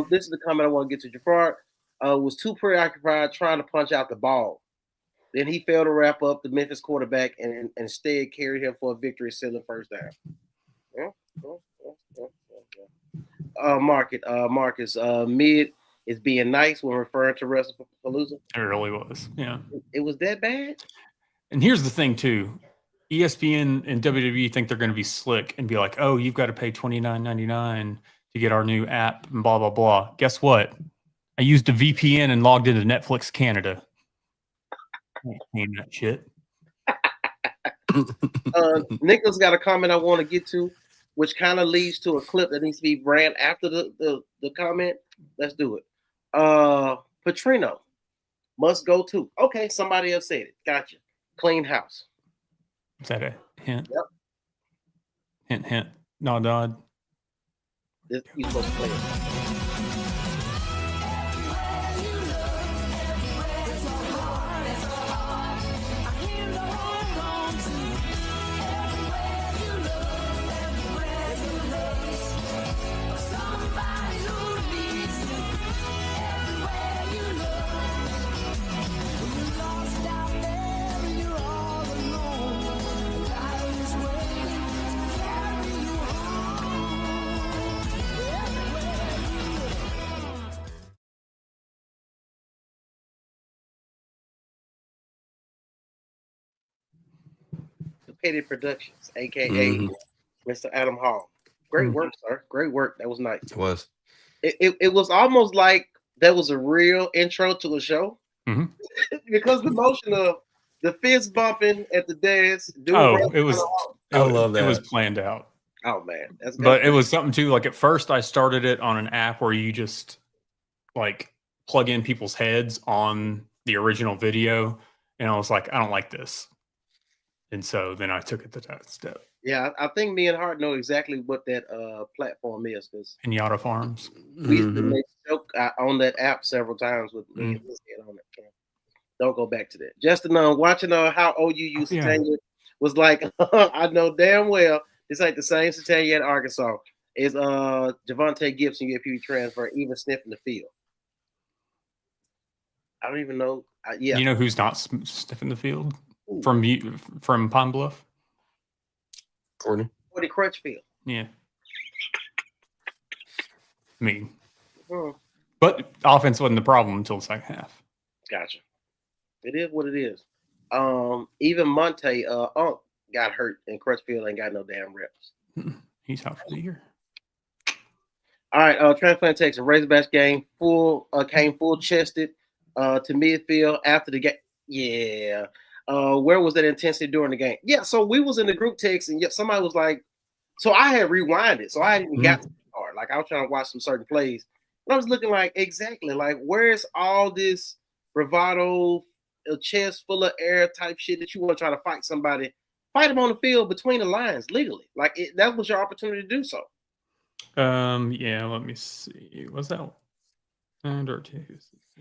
Speaker 9: This is the comment I want to get to. Jafar was too preoccupied trying to punch out the ball. Then he failed to wrap up the Memphis quarterback and instead carried him for a victory, sealing first down. Marcus, mid is being nice when referring to WrestlePalooza.
Speaker 10: It really was, yeah.
Speaker 9: It was that bad?
Speaker 10: And here's the thing, too. ESPN and WWE think they're going to be slick and be like, "Oh, you've got to pay $29.99 to get our new app," and blah blah blah. Guess what? I used a VPN and logged into Netflix Canada. I ain't paying that shit.
Speaker 9: Nicholas got a comment I want to get to, which kind of leads to a clip that needs to be ran after the comment. Let's do it. Petrino must go too. Okay, somebody else said it. Gotcha. Clean house.
Speaker 10: Is that a hint?
Speaker 9: Yep.
Speaker 10: Hint, hint. Nod, nod.
Speaker 9: You're supposed to play it. Petty Productions, aka Mr. Adam Hall. Great work, sir. Great work. That was nice.
Speaker 1: It was.
Speaker 9: It was almost like that was a real intro to a show because the motion of the fist bumping at the desk.
Speaker 10: It was.
Speaker 1: I love that.
Speaker 10: It was planned out.
Speaker 9: Oh man,
Speaker 10: but it was something too. Like at first, I started it on an app where you just like plug in people's heads on the original video, and I was like, I don't like this. And so then I took it to that step.
Speaker 9: Yeah, I think me and Hart know exactly what that platform is. Because
Speaker 10: Pinata Farms.
Speaker 9: We used to make a joke on that app several times with me and his head on it. Don't go back to that. Justin, watching how OUU Satania was like, I know damn well this ain't the same Satania at Arkansas. Is Javante Gibson UAP transfer even sniffing the field? I don't even know.
Speaker 10: You know who's not sniffing the field? From Pine Bluff?
Speaker 1: Courtney
Speaker 9: Crutchfield.
Speaker 10: Yeah. But offense wasn't the problem until the second half.
Speaker 9: Gotcha. It is what it is. Even Monte Unk got hurt and Crutchfield ain't got no damn reps.
Speaker 10: He's out for the year.
Speaker 9: All right, transplant Texas Razorbacks game came full chested to midfield after the game. Yeah. Where was that intensity during the game? Yeah, so we was in the group text and somebody was like, so I had rewinded, so I hadn't even got to the part. Like I was trying to watch some certain plays, and I was looking like exactly like where's all this bravado, a chest full of air type shit that you want to try to fight somebody, fight them on the field between the lines legally. Like that was your opportunity to do so.
Speaker 10: Yeah, let me see. Was that and or two?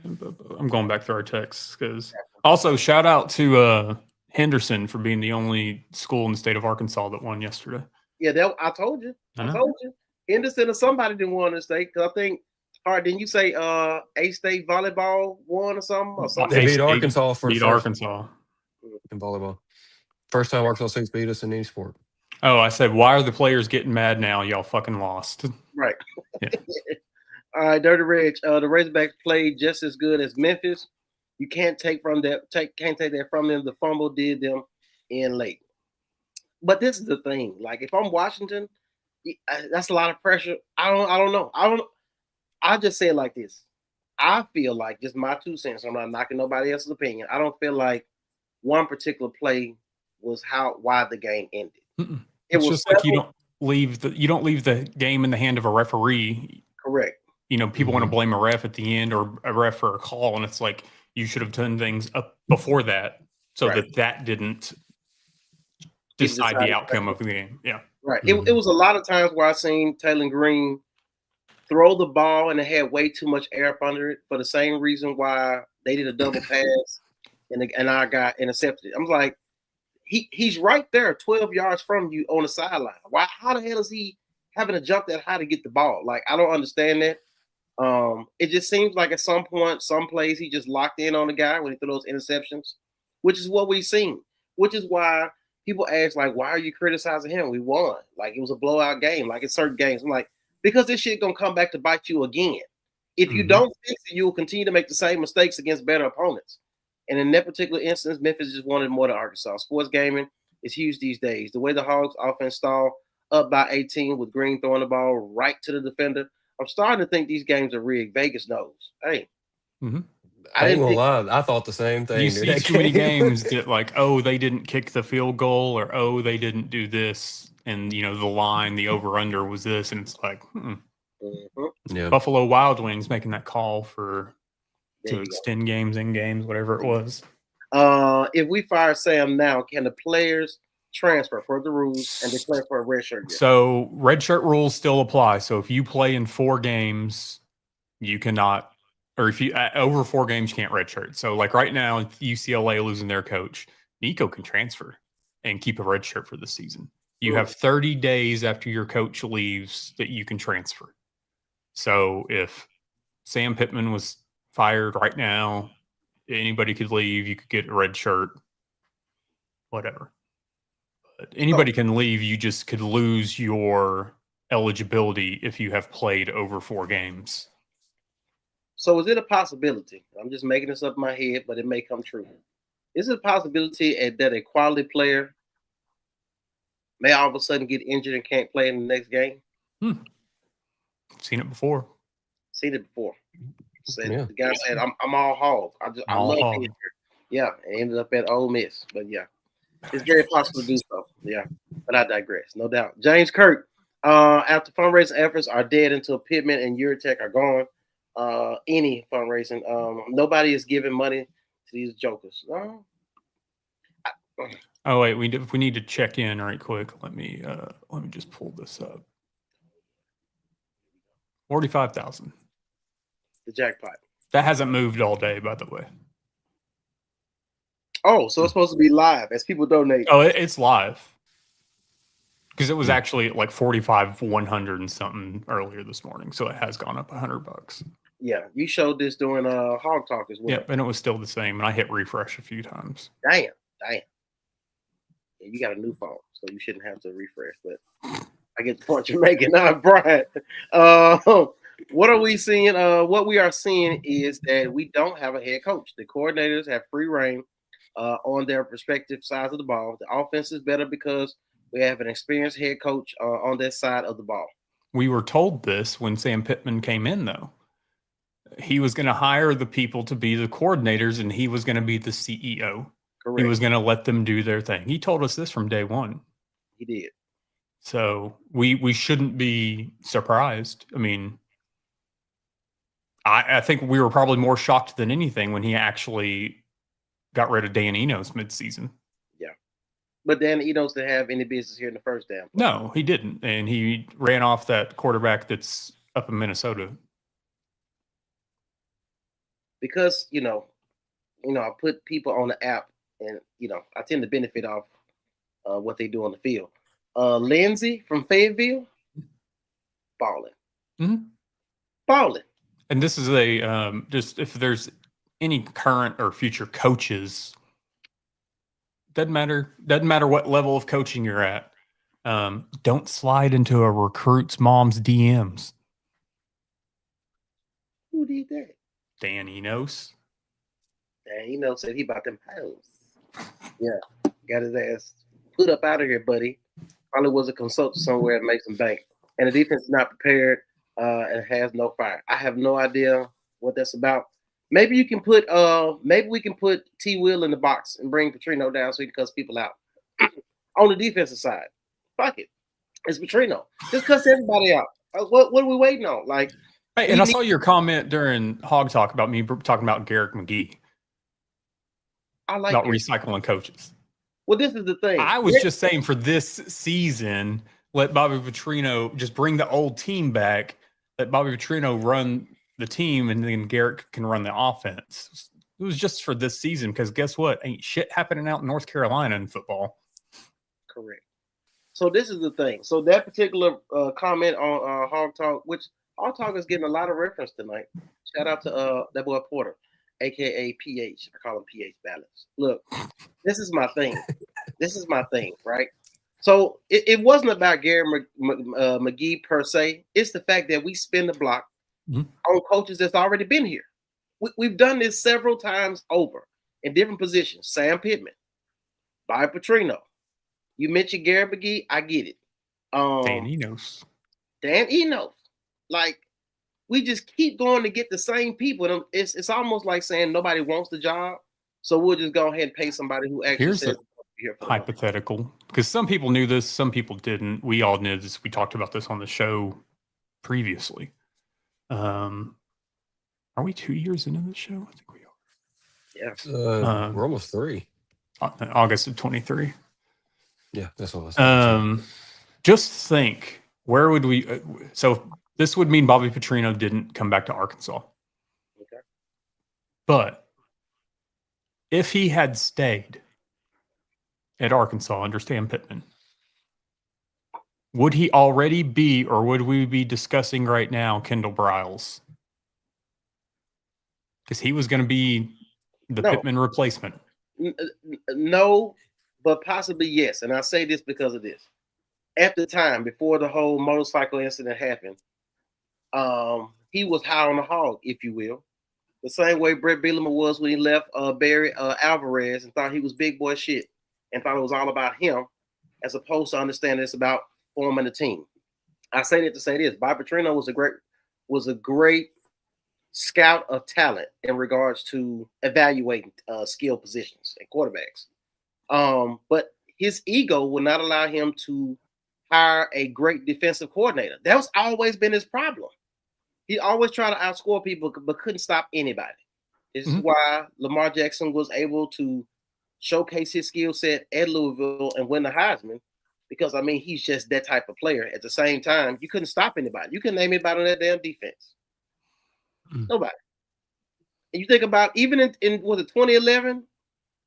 Speaker 10: I'm going back through our texts because also shout out to Henderson for being the only school in the state of Arkansas that won yesterday.
Speaker 9: Yeah, I told you. I told you. Henderson or somebody didn't win the state because I think. All right, didn't you say A-State volleyball won or something?
Speaker 1: They beat Arkansas
Speaker 10: Arkansas
Speaker 1: in volleyball. First time Arkansas State's beat us in any sport.
Speaker 10: Oh, I said, why are the players getting mad now? Y'all fucking lost.
Speaker 9: Right.
Speaker 10: Yeah.
Speaker 9: All right, Dirty Reg. The Razorbacks played just as good as Memphis. You can't take that from them. The fumble did them in late. But this is the thing. Like if I'm Washington, that's a lot of pressure. I don't know. I just say it like this. I feel like just my 2 cents. I'm not knocking nobody else's opinion. I don't feel like one particular play was why the game ended.
Speaker 10: It was just like you don't leave the game in the hand of a referee.
Speaker 9: Correct.
Speaker 10: People want to blame a ref at the end or a ref for a call, and it's like you should have done things up before that so that didn't decide the outcome of the game. Yeah.
Speaker 9: Right. It was a lot of times where I seen Taylor Green throw the ball and it had way too much air up under it for the same reason why they did a double pass and I got intercepted. I'm like, he's right there 12 yards from you on the sideline. How the hell is he having to jump that high to get the ball? Like, I don't understand that. It just seems like at some point, some plays he just locked in on the guy when he threw those interceptions, which is what we've seen, which is why people ask, like, why are you criticizing him? We won. Like, it was a blowout game, like in certain games. I'm like, because this shit going to come back to bite you again. If you don't fix it, you will continue to make the same mistakes against better opponents. And in that particular instance, Memphis just wanted more than Arkansas. Sports Gaming, is huge these days. The way the Hogs offense stalled up by 18 with Green throwing the ball right to the defender. I'm starting to think these games are rigged. Vegas knows. Hey,
Speaker 1: I ain't gonna lie. I thought the same thing.
Speaker 10: You
Speaker 1: dude.
Speaker 10: see
Speaker 1: That
Speaker 10: too many
Speaker 1: game-
Speaker 10: games that like, oh, they didn't kick the field goal, or oh, they didn't do this, and the line, the over under was this, and it's like,
Speaker 1: Yeah.
Speaker 10: Buffalo Wild Wings making that call
Speaker 9: There
Speaker 10: to
Speaker 9: you
Speaker 10: extend games in games, whatever it was.
Speaker 9: If we fire Sam now, can the players transfer for the rules and declare for a red shirt?
Speaker 10: So red shirt rules still apply. So if you play in 4 games, you cannot, or if you over 4 games, you can't redshirt. So like right now, UCLA losing their coach, Nico can transfer and keep a red shirt for the season. You have 30 days after your coach leaves that you can transfer. So if Sam Pittman was fired right now, anybody could leave. You could get a red shirt, whatever. But anybody can leave. You just could lose your eligibility if you have played over 4 games.
Speaker 9: So is it a possibility? I'm just making this up in my head, but it may come true. Is it a possibility that a quality player may all of a sudden get injured and can't play in the next game?
Speaker 10: Seen it before.
Speaker 9: Seen it before. Said,
Speaker 1: Yeah.
Speaker 9: The guy said, "I'm all hog. I
Speaker 10: All
Speaker 9: love
Speaker 10: hog.
Speaker 9: being here." Yeah, and ended up at Ole Miss. But yeah, it's very possible to do so. Yeah, but I digress. No doubt. James Kirk. After fundraising efforts are dead until Pittman and Urtech are gone. Any fundraising, nobody is giving money to these jokers. No.
Speaker 10: Oh wait, we need to check in right quick. Let me just pull this up. 45,000.
Speaker 9: The jackpot.
Speaker 10: That hasn't moved all day, by the way.
Speaker 9: Oh, so it's supposed to be live as people donate.
Speaker 10: Oh, it's live. Because it was actually at like 45,100 and something earlier this morning, so it has gone up $100.
Speaker 9: Yeah, you showed this during Hog Talk as well.
Speaker 10: Yep, and it was still the same, and I hit refresh a few times.
Speaker 9: Damn. Yeah, you got a new phone, so you shouldn't have to refresh. But I get the point you're making. Brian. What are we seeing? What we are seeing is that we don't have a head coach. The coordinators have free reign on their respective sides of the ball. The offense is better because we have an experienced head coach on that side of the ball.
Speaker 10: We were told this when Sam Pittman came in, though. He was going to hire the people to be the coordinators, and he was going to be the CEO.
Speaker 9: Correct.
Speaker 10: He was going to let them do their thing. He told us this from day one.
Speaker 9: He did.
Speaker 10: So we shouldn't be surprised. I mean, I think we were probably more shocked than anything when he actually got rid of Dan Enos midseason.
Speaker 9: Yeah. But Dan Enos didn't have any business here in the first damn.
Speaker 10: No, he didn't. And he ran off that quarterback that's up in Minnesota.
Speaker 9: Because, I put people on the app and, I tend to benefit off what they do on the field. Lindsay from Fayetteville, balling.
Speaker 10: Mm-hmm.
Speaker 9: Balling.
Speaker 10: And this is just if there's any current or future coaches, doesn't matter what level of coaching you're at. Don't slide into a recruit's mom's DMs.
Speaker 9: Who did that?
Speaker 10: Dan Enos.
Speaker 9: Dan Enos said he bought them hoes. Yeah, got his ass put up out of here, buddy. Probably was a consultant somewhere at Mason Bank. And the defense is not prepared and has no fire. I have no idea what that's about. Maybe you can put maybe we can put T. Will in the box and bring Petrino down so he can cuss people out. On the defensive side. Fuck it. It's Petrino. Just cuss everybody out. What are we waiting on? Like,
Speaker 10: hey, and I saw your comment during Hog Talk about me talking about Garrick McGee.
Speaker 9: I like
Speaker 10: about
Speaker 9: Garrick.
Speaker 10: recycling coaches.
Speaker 9: Well, this is the thing.
Speaker 10: I was just saying for this season, let Bobby Petrino just bring the old team back. Let Bobby Petrino run the team, and then Garrick can run the offense. It was just for this season because guess what? Ain't shit happening out in North Carolina in football.
Speaker 9: Correct. So this is the thing. So that particular comment on Hog Talk, which Hog Talk is getting a lot of reference tonight. Shout out to that boy Porter, a.k.a. PH. I call him PH Balance. Look, this is my thing. This is my thing, right? So it wasn't about Gary McGee per se. It's the fact that we spin the block on coaches that's already been here. We've done this several times over in different positions. Sam Pittman, Bobby Petrino, You mentioned Gary McGee. I get it.
Speaker 10: Dan Enos.
Speaker 9: Like, we just keep going to get the same people. It's almost like saying nobody wants the job, so we'll just go ahead and pay somebody who actually
Speaker 10: Here's
Speaker 9: says
Speaker 10: a hypothetical, because some people knew this, some people didn't. We all knew this. We talked about this on the show previously. Are we 2 years into this show? I think we are.
Speaker 9: Yeah.
Speaker 1: We're almost 3.
Speaker 10: August of 23.
Speaker 1: Yeah, that's what I was
Speaker 10: just think, where would we so this would mean Bobby Petrino didn't come back to Arkansas.
Speaker 9: Okay.
Speaker 10: But if he had stayed at Arkansas under Stan Pittman, would he already be, or would we be discussing right now Kendall Briles? Because he was going to be the Pittman replacement.
Speaker 9: No, but possibly yes. And I say this because of this. At the time, before the whole motorcycle incident happened, he was high on the hog, if you will. The same way Brett Bielema was when he left Barry Alvarez and thought he was big boy shit and thought it was all about him, as opposed to understanding it's about forming a team. I say that to say this: Bob Petrino was a great scout of talent in regards to evaluating skill positions and quarterbacks. But his ego would not allow him to hire a great defensive coordinator. That's always been his problem. He always tried to outscore people, but couldn't stop anybody. This is why Lamar Jackson was able to showcase his skill set at Louisville and win the Heisman, because, I mean, he's just that type of player. At the same time, you couldn't stop anybody. You couldn't name anybody on that damn defense. Nobody. And you think about, even in was it 2011,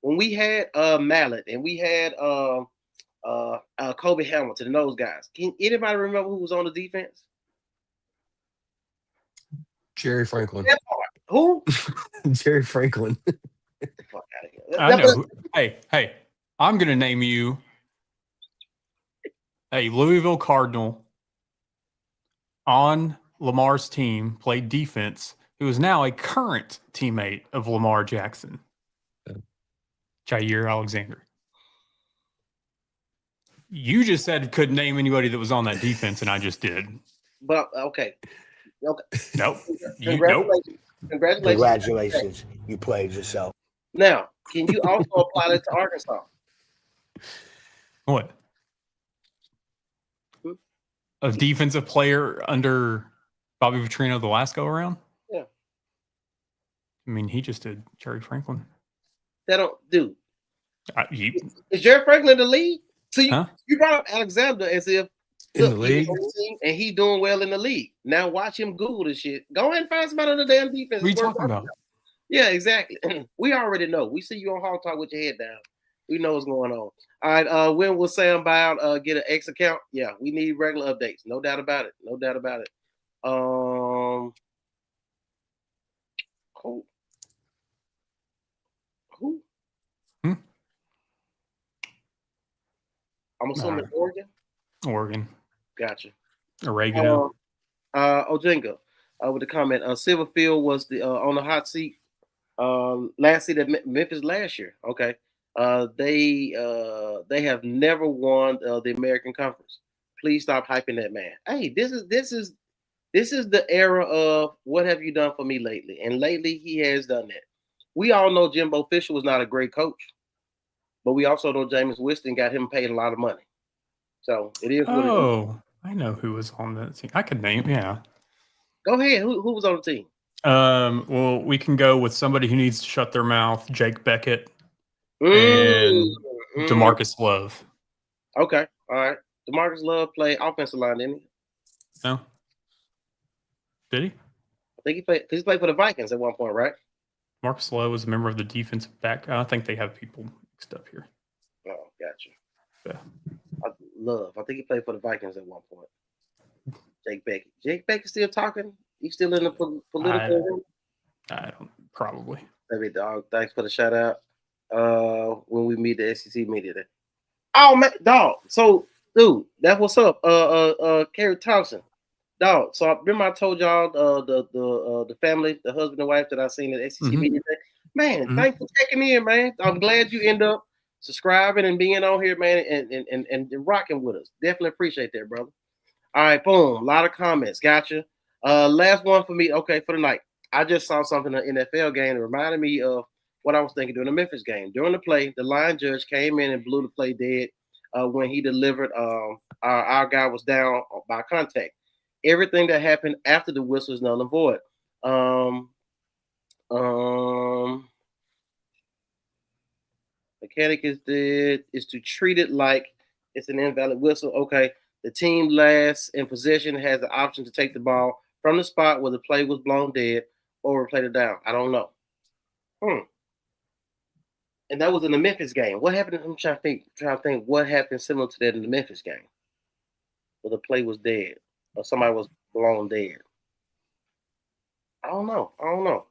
Speaker 9: when we had Mallet and we had Kobe Hamilton and those guys. Can anybody remember who was on the defense?
Speaker 1: Jerry Franklin.
Speaker 9: Who?
Speaker 1: Jerry Franklin.
Speaker 9: Fuck out of here.
Speaker 10: I know. Hey, I'm going to name you a Louisville Cardinal on Lamar's team, played defense, who is now a current teammate of Lamar Jackson. Jair Alexander. You just said couldn't name anybody that was on that defense, and I just did.
Speaker 9: But okay.
Speaker 10: Nope.
Speaker 9: Congratulations.
Speaker 14: Congratulations. You played yourself.
Speaker 9: Now, can you also apply that to Arkansas?
Speaker 10: What? A defensive player under Bobby Petrino the last go around?
Speaker 9: Yeah.
Speaker 10: I mean, he just did Jerry Franklin.
Speaker 9: That don't do.
Speaker 10: Is
Speaker 9: Jerry Franklin in the league? So you brought up Alexander as if
Speaker 1: in the league,
Speaker 9: and he doing well in the league. Now watch him Google this shit. Go ahead and find somebody on the damn defense.
Speaker 10: What are you talking about?
Speaker 9: Yeah, exactly. We already know. We see you on Hog Talk with your head down. We know what's going on. All right. When will Sam Bound get an X account? Yeah, we need regular updates. No doubt about it. No doubt about it. Who? I'm assuming Oregon.
Speaker 10: Oregon.
Speaker 9: Gotcha.
Speaker 10: Oregano.
Speaker 9: Ojenga with the comment. Silverfield was the on the hot seat last seat at Memphis last year. Okay. They have never won the American Conference. Please stop hyping that man. Hey, this is the era of what have you done for me lately? And lately he has done that. We all know Jimbo Fisher was not a great coach, but we also know Jameis Winston got him paid a lot of money. So it is what it is.
Speaker 10: Oh, I know who was on that team. I could name, yeah.
Speaker 9: Go ahead. Who was on the team?
Speaker 10: Well, we can go with somebody who needs to shut their mouth, Jake Beckett and DeMarcus Love.
Speaker 9: Okay. All right. DeMarcus Love played offensive line, didn't he?
Speaker 10: No. Did he?
Speaker 9: I think he played for the Vikings at one point, right?
Speaker 10: Marcus Love was a member of the defensive back. I think they have people mixed up here.
Speaker 9: Oh, gotcha.
Speaker 10: Yeah.
Speaker 9: I think he played for the Vikings at one point. Jake Beckett. Jake Beckett still talking? He's still in the political room?
Speaker 10: I don't, probably.
Speaker 9: Baby dog, thanks for the shout out. When we meet the SEC media day. Oh man, dog. So, dude, that's what's up. Kerry Thompson. Dog. So remember I told y'all the family, the husband and wife that I seen at SEC media day? Man, thanks for checking in, man. I'm glad you end up subscribing and being on here, man, and rocking with us. Definitely appreciate that, brother. All right, boom. A lot of comments. Gotcha. Last one for me. Okay, for the night. I just saw something in the NFL game that reminded me of what I was thinking during the Memphis game. During the play, the line judge came in and blew the play dead when he delivered. Our guy was down by contact. Everything that happened after the whistle is null and void. Mechanic is to treat it like it's an invalid whistle. Okay. The team last in possession has the option to take the ball from the spot where the play was blown dead or replay it down. I don't know. And that was in the Memphis game. What happened? I'm trying to think what happened similar to that in the Memphis game where the play was dead or somebody was blown dead. I don't know.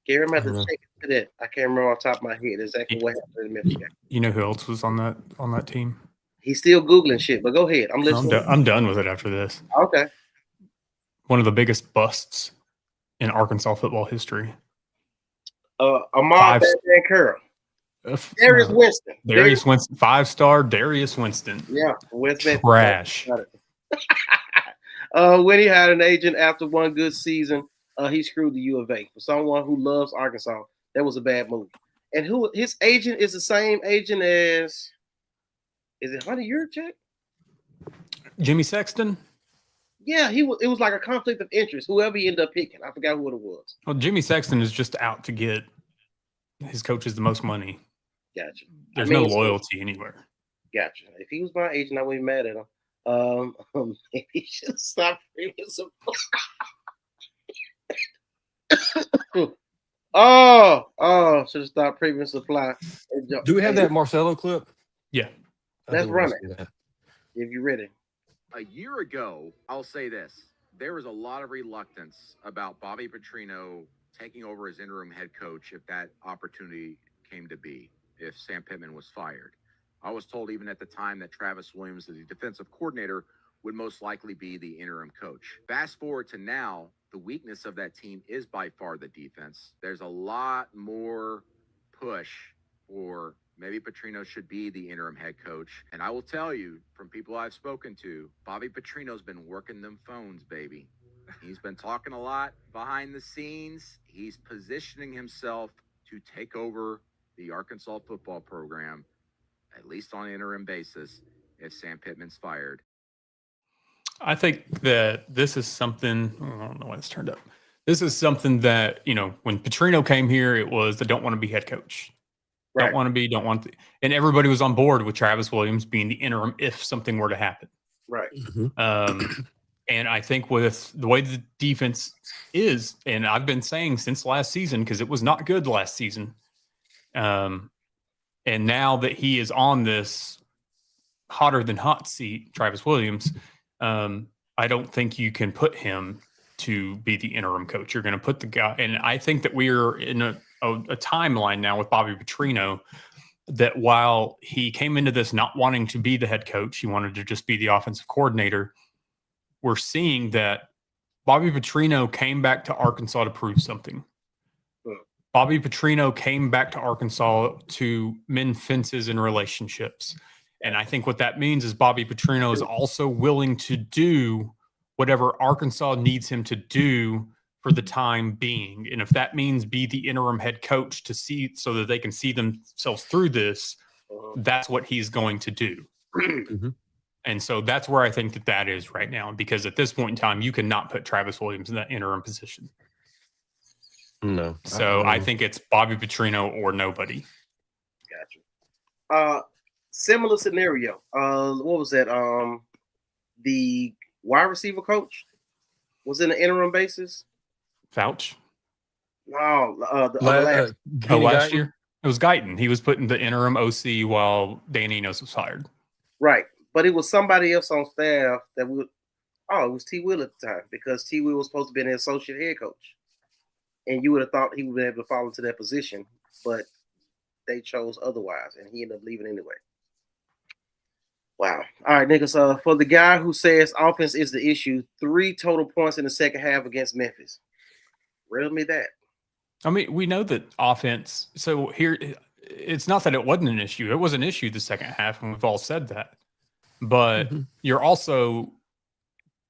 Speaker 9: Gary, I'm going to have to check into that. I can't remember off the top of my head exactly what happened in the Memphis game.
Speaker 10: You know who else was on that team?
Speaker 9: He's still Googling shit, but go ahead. I'm listening.
Speaker 10: I'm done with it after this.
Speaker 9: Okay.
Speaker 10: One of the biggest busts in Arkansas football history.
Speaker 9: Ahmad Van Curl. Darius Winston.
Speaker 10: Darius Winston. 5-star Darius Winston.
Speaker 9: Yeah. Winston.
Speaker 10: Trash.
Speaker 9: When he had an agent after one good season, he screwed the U of A. For someone who loves Arkansas, that was a bad move. And his agent is the same agent as, is it Hunter Yurchek?
Speaker 10: Jimmy Sexton?
Speaker 9: Yeah, it was like a conflict of interest. Whoever he ended up picking, I forgot who it was.
Speaker 10: Well, Jimmy Sexton is just out to get his coaches the most money.
Speaker 9: Gotcha.
Speaker 10: There's no loyalty anywhere.
Speaker 9: Gotcha. If he was my agent, I wouldn't be mad at him. Maybe he should stop premium supply. Should have stopped premium supply.
Speaker 1: Do we have that Marcelo clip?
Speaker 10: Yeah.
Speaker 9: Let's run it. If you're ready.
Speaker 5: A year ago, I'll say this. There was a lot of reluctance about Bobby Petrino taking over as interim head coach if that opportunity came to be, if Sam Pittman was fired. I was told even at the time that Travis Williams, the defensive coordinator, would most likely be the interim coach. Fast forward to now, the weakness of that team is by far the defense. There's a lot more push for maybe Petrino should be the interim head coach. And I will tell you, from people I've spoken to, Bobby Petrino's been working them phones, baby. He's been talking a lot behind the scenes. He's positioning himself to take over the Arkansas football program, at least on an interim basis, if Sam Pittman's fired.
Speaker 10: I think that this is something, I don't know when it's turned up. This is something that, when Petrino came here, it was the don't want to be head coach. Right. Don't want to. And everybody was on board with Travis Williams being the interim if something were to happen.
Speaker 9: Right.
Speaker 10: Mm-hmm. And I think with the way the defense is, and I've been saying since last season, because it was not good last season. And now that he is on this hotter than hot seat, Travis Williams, I don't think you can put him to be the interim coach. You're going to put the guy, and I think that we are in a timeline now with Bobby Petrino that while he came into this not wanting to be the head coach, he wanted to just be the offensive coordinator. We're seeing that Bobby Petrino came back to Arkansas to prove something. Bobby Petrino came back to Arkansas to mend fences and relationships. And I think what that means is Bobby Petrino is also willing to do whatever Arkansas needs him to do for the time being. And if that means be the interim head coach to see so that they can see themselves through this, that's what he's going to do. Mm-hmm. And so that's where I think that is right now, because at this point in time, you cannot put Travis Williams in that interim position.
Speaker 1: No.
Speaker 10: So I think it's Bobby Petrino or nobody.
Speaker 9: Gotcha. Similar scenario. What was that? The wide receiver coach was in an interim basis.
Speaker 10: Fouch?
Speaker 9: No,
Speaker 10: last year. It was Guyton. He was put in the interim OC while Dan Enos was hired.
Speaker 9: Right. But it was somebody else on staff that would. Oh, it was T. Will at the time, because T. Will was supposed to be an associate head coach. And you would have thought he would be able to fall into that position, but they chose otherwise, and he ended up leaving anyway. Wow. All right, niggas. For the guy who says offense is the issue, 3 total points in the second half against Memphis. Riddle me that.
Speaker 10: I mean, we know that offense. So here, it's not that it wasn't an issue. It was an issue the second half, and we've all said that. But you're also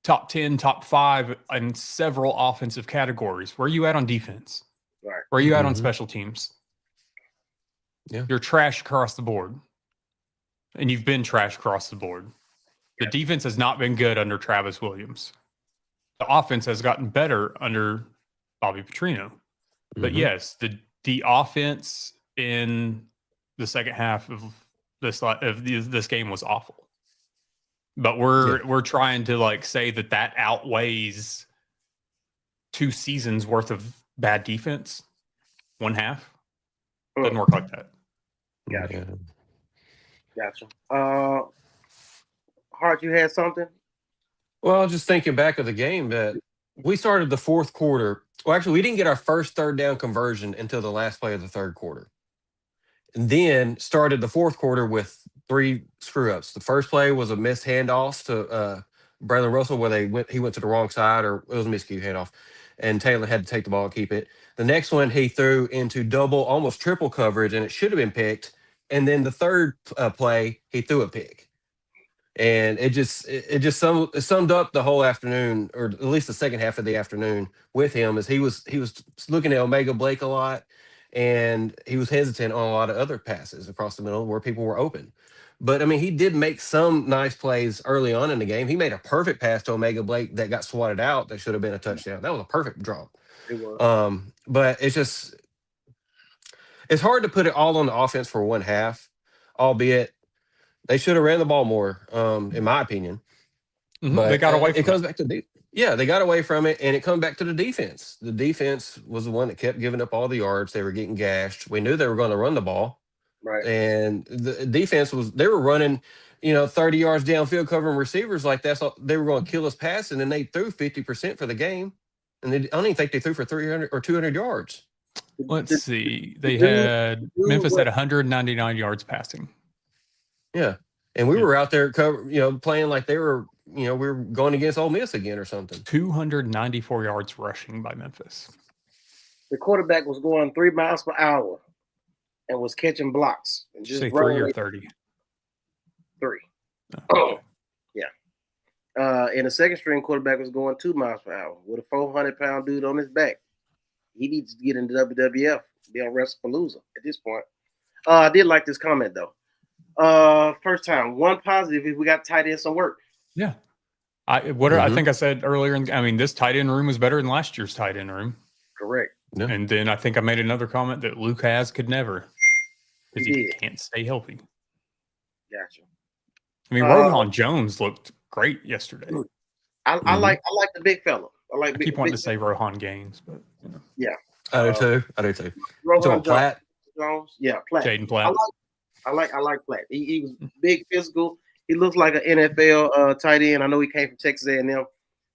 Speaker 10: top 10, top 5 in several offensive categories. Where are you at on defense?
Speaker 9: Right.
Speaker 10: Where are you at on special teams?
Speaker 1: Yeah.
Speaker 10: You're trash across the board. And you've been trash across the board. The defense has not been good under Travis Williams. The offense has gotten better under Bobby Petrino. But yes, the offense in the second half of this game was awful. But we're trying to like say that outweighs 2 seasons worth of bad defense. 1 half doesn't work like that.
Speaker 9: Gotcha. Hart, you had something?
Speaker 1: Well, just thinking back of the game, that we started the fourth quarter. Well, actually, we didn't get our first third down conversion until the last play of the third quarter. And then started the fourth quarter with 3 screw-ups. The first play was a missed handoff to Braylon Russell where he went to the wrong side, or it was a miscue handoff, and Taylor had to take the ball and keep it. The next one he threw into double, almost triple coverage, and it should have been picked. And then the third play, he threw a pick. And it summed up the whole afternoon, or at least the second half of the afternoon with him, as he was looking at Omega Blake a lot, and he was hesitant on a lot of other passes across the middle where people were open. But I mean, he did make some nice plays early on in the game. He made a perfect pass to Omega Blake that got swatted out that should have been a touchdown. That was a perfect drop.
Speaker 9: It was.
Speaker 1: But it's hard to put it all on the offense for 1 half, albeit they should have ran the ball more, in my opinion. But
Speaker 10: they got away from
Speaker 1: it. Comes back to they got away from it, and it comes back to the defense. The defense was the one that kept giving up all the yards. They were getting gashed. We knew they were going to run the ball.
Speaker 9: Right.
Speaker 1: And the defense they were running, 30 yards downfield covering receivers like that. So they were going to kill us passing, and they threw 50% for the game. And I don't even think they threw for 300 or 200 yards.
Speaker 10: Let's see. Memphis had 199 yards passing.
Speaker 1: Yeah. And we were out there playing like they were, we were going against Ole Miss again or something.
Speaker 10: 294 yards rushing by Memphis.
Speaker 9: The quarterback was going 3 miles per hour and was catching blocks. And just
Speaker 10: say 3 or 30?
Speaker 9: 3. Oh, yeah. And the second string quarterback was going 2 miles per hour with a 400-pound dude on his back. He needs to get into WWF, be on WrestlePalooza at this point. I did like this comment, though. First time, one positive is we got tight end some work.
Speaker 10: Yeah. I think I said earlier, this tight end room was better than last year's tight end room.
Speaker 9: Correct.
Speaker 1: Yeah.
Speaker 10: And then I think I made another comment that Luke could never, because he can't stay healthy.
Speaker 9: Gotcha.
Speaker 10: Rohan Jones looked great yesterday.
Speaker 9: I like the big fella. I
Speaker 10: keep wanting to say Rohan Gaines, but
Speaker 9: yeah,
Speaker 1: I do too.
Speaker 9: Rohan
Speaker 1: Platt.
Speaker 9: Jones, yeah, Platt.
Speaker 10: Jaden Platt.
Speaker 9: I like Platt. He was big, physical. He looks like an NFL tight end. I know he came from Texas A&M,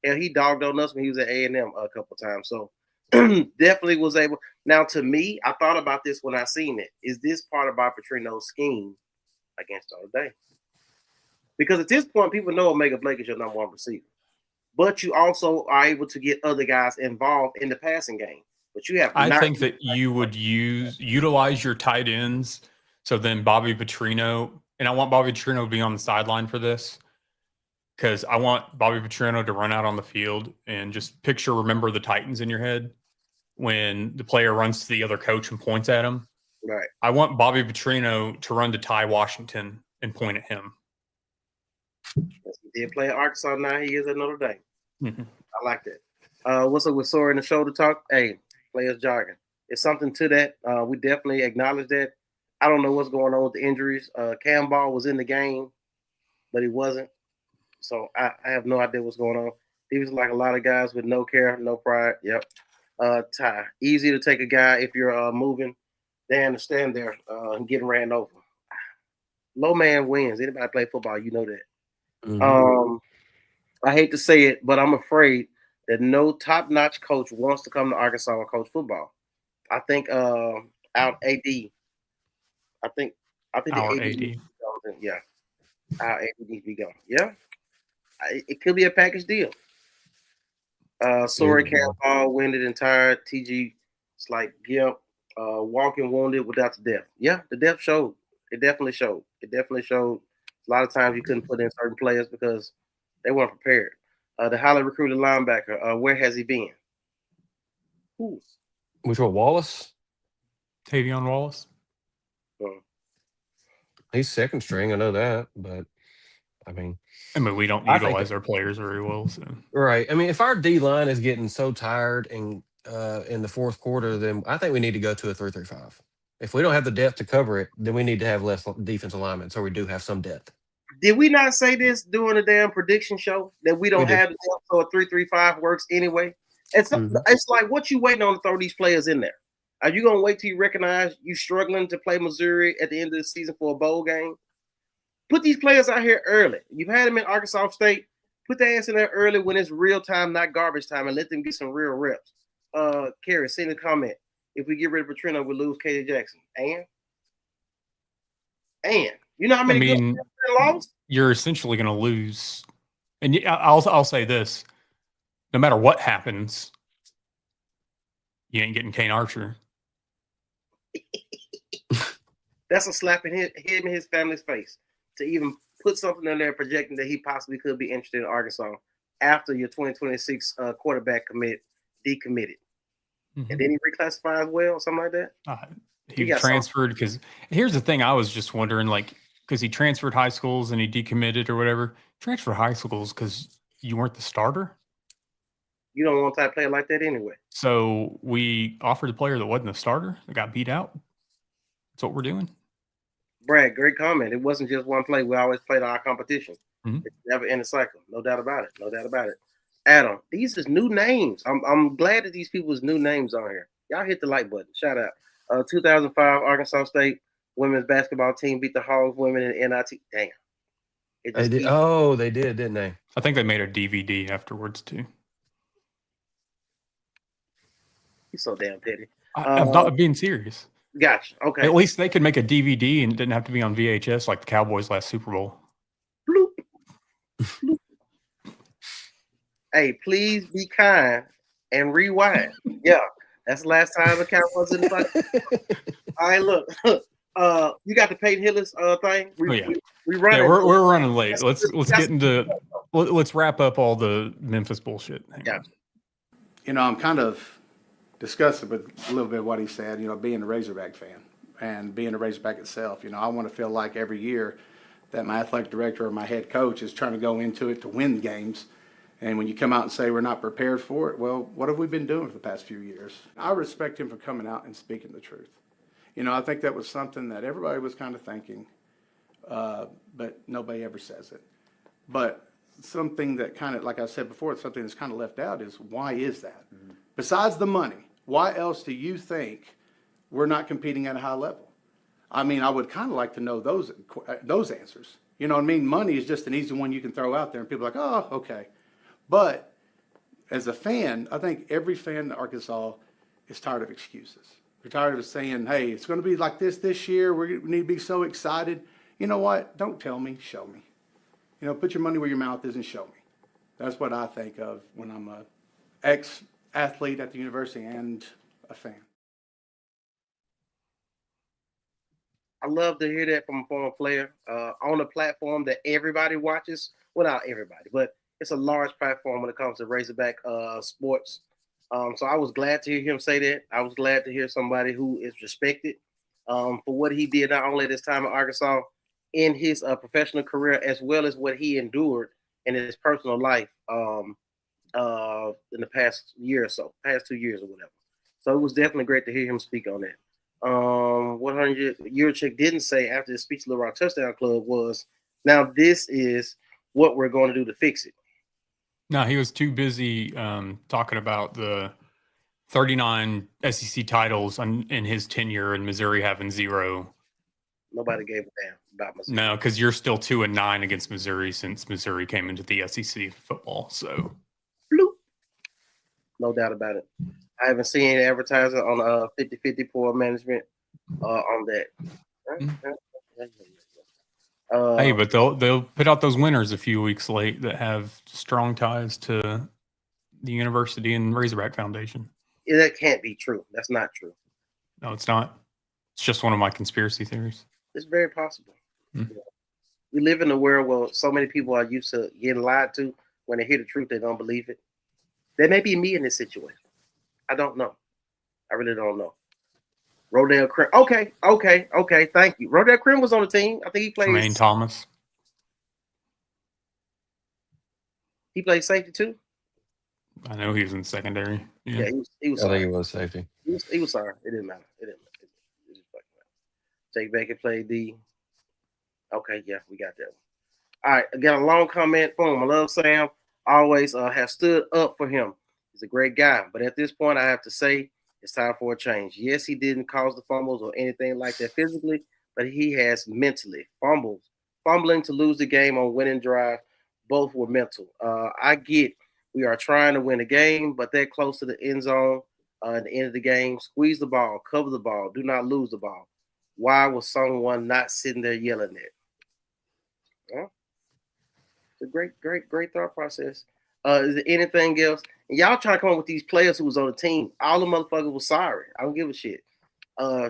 Speaker 9: and he dogged on us when he was at A&M a couple times. So definitely was able. Now, to me, I thought about this when I seen it. Is this part of Bob Petrino's scheme against Notre Dame? Because at this point, people know Omega Blake is your number 1 receiver. But you also are able to get other guys involved in the passing game. But you have.
Speaker 10: I think that you would utilize your tight ends. So then Bobby Petrino, and I want Bobby Petrino to be on the sideline for this, because I want Bobby Petrino to run out on the field and just remember the Titans in your head when the player runs to the other coach and points at him.
Speaker 9: Right.
Speaker 10: I want Bobby Petrino to run to Ty Washington and point at him.
Speaker 9: He did play at Arkansas. Now he is at Notre Dame.
Speaker 10: Mm-hmm.
Speaker 9: I like that. What's up with Sore in the shoulder talk? Hey, players jogging. It's something to that. We definitely acknowledge that. I don't know what's going on with the injuries. Cam Ball was in the game, but he wasn't. So I have no idea what's going on. He was like a lot of guys with no care, no pride. Yep. Ty. Easy to take a guy if you're moving than to stand there and getting ran over. Low man wins. Anybody play football, you know that.
Speaker 1: Mm-hmm.
Speaker 9: I hate to say it, but I'm afraid that no top-notch coach wants to come to Arkansas and coach football. I think out AD. I think
Speaker 10: our
Speaker 9: the
Speaker 10: AD.
Speaker 9: Yeah. Our AD needs to be gone. Yeah. It could be a package deal. Sorry, Cam Ball, winded and tired. TG, it's like, yeah. Walking wounded without the depth. Yeah, the depth showed. It definitely showed. A lot of times you couldn't put in certain players because they weren't prepared. The highly recruited linebacker, where has he been? Ooh.
Speaker 1: Which one, Wallace?
Speaker 10: Tavion Wallace.
Speaker 1: He's second string. I know that, but I mean,
Speaker 10: we don't utilize our players very well. So
Speaker 1: right. I mean, if our D line is getting so tired and in the fourth quarter, then I think we need to go to a 3-3-5. If we don't have the depth to cover it, then we need to have less defensive linemen, so we do have some depth.
Speaker 9: Did we not say this during the damn prediction show that we don't have the depth, so a 3-3-5 works anyway? It's like, what you waiting on to throw these players in there? Are you gonna wait till you recognize you struggling to play Missouri at the end of the season for a bowl game? Put these players out here early. You've had them in Arkansas State. Put their ass in there early when it's real time, not garbage time, and let them get some real reps. Kerry, send a comment. If we get rid of Petrino, we lose KJ Jackson. And you know how many good lost?
Speaker 10: You're essentially going to lose. And I'll say this: no matter what happens, you ain't getting Kane Archer.
Speaker 9: That's a slap in him and his family's face to even put something in there projecting that he possibly could be interested in Arkansas after your 2026 quarterback decommitted. And then he reclassified as well, something like that.
Speaker 10: He transferred because here's the thing: I was just wondering, like, because he transferred high schools and he decommitted or whatever. Transfer high schools because you weren't the starter.
Speaker 9: You don't want a type player like that anyway.
Speaker 10: So we offered a player that wasn't a starter that got beat out. That's what we're doing.
Speaker 9: Brad, great comment. It wasn't just one play. We always played our competition. It's never in a cycle. No doubt about it. Adam, these is new names. I'm glad that these people's new names on here. Y'all hit the like button. Shout out. 2005 Arkansas State women's basketball team beat the Hogs women in NIT. Damn.
Speaker 1: They did. Oh, they did, didn't they?
Speaker 10: I think they made a DVD afterwards too.
Speaker 9: You're so damn petty.
Speaker 10: I'm not being serious.
Speaker 9: Gotcha. Okay.
Speaker 10: At least they could make a DVD and it didn't have to be on VHS like the Cowboys last Super Bowl.
Speaker 9: Bloop. Bloop. Hey, please be kind and rewind. Yeah, that's the last time the Cowboys in the fight. All right, look. You got the Peyton Hillis thing. We run.
Speaker 10: Yeah, we're running late. Let's get into. Let's wrap up all the Memphis bullshit.
Speaker 9: Yeah.
Speaker 15: You know, I'm kind of disgusted with a little bit of what he said. You know, being a Razorback fan and being a Razorback itself. You know, I want to feel like every year that my athletic director or my head coach is trying to go into it to win games. And when you come out and say we're not prepared for it, well, what have we been doing for the past few years? I respect him for coming out and speaking the truth. You know, I think that was something that everybody was kind of thinking, but nobody ever says it. But something that kind of, like I said before, something that's kind of left out is why is that? Besides the money, why else do you think we're not competing at a high level? I mean, I would kind of like to know those answers. You know what I mean? Money is just an easy one you can throw out there and people are like, oh, okay. But as a fan, I think every fan in Arkansas is tired of excuses. We're tired of saying, hey, it's going to be like this year. We need to be so excited. You know what? Don't tell me, show me. You know, put your money where your mouth is and show me. That's what I think of when I'm an ex-athlete at the university and a fan.
Speaker 9: I love to hear that from a former player on a platform that everybody watches. Well, not everybody, but it's a large platform when it comes to Razorback sports. So I was glad to hear him say that. I was glad to hear somebody who is respected for what he did, not only at his time in Arkansas, in his professional career, as well as what he endured in his personal life in the past year or so, past 2 years or whatever. So it was definitely great to hear him speak on that. 100 Yurchik didn't say after the speech to the Rock Touchdown Club was, now this is what we're going to do to fix it.
Speaker 10: No, he was too busy talking about the 39 SEC titles in his tenure and Missouri having 0.
Speaker 9: Nobody gave a damn about Missouri.
Speaker 10: No, because you're still 2-9 against Missouri since Missouri came into the SEC football. So,
Speaker 9: bloop. No doubt about it. I haven't seen any advertising on 50-50 poor management on that.
Speaker 10: Hey, but they'll put out those winners a few weeks late that have strong ties to the university and Razorback Foundation.
Speaker 9: Yeah, that can't be true. That's not true.
Speaker 10: No, it's not. It's just one of my conspiracy theories.
Speaker 9: It's very possible. We live in a world where so many people are used to getting lied to. When they hear the truth, they don't believe it. That may be me in this situation. I don't know. I really don't know. Rodell Krim. Okay. Thank you. Rodell Krim was on the team. I think he played.
Speaker 10: Tremaine Thomas.
Speaker 9: He played safety too.
Speaker 10: I know he was in secondary.
Speaker 9: Yeah, he was.
Speaker 1: I think he was safety.
Speaker 9: He was sorry. It didn't matter. It didn't matter. Jake Beckett played D. Okay, yeah, we got that one. All right, I got a long comment. Boom. I love Sam. Always have stood up for him. He's a great guy. But at this point, I have to say it's time for a change. Yes, he didn't cause the fumbles or anything like that physically, but he has mentally fumbling to lose the game on winning drive. Both were mental. I get we are trying to win a game, but they're close to the end zone at the end of the game. Squeeze the ball, cover the ball, do not lose the ball. Why was someone not sitting there yelling it? Well, it's a great thought process. Is there anything else? And y'all trying to come up with these players who was on the team. All the motherfuckers was sorry. I don't give a shit.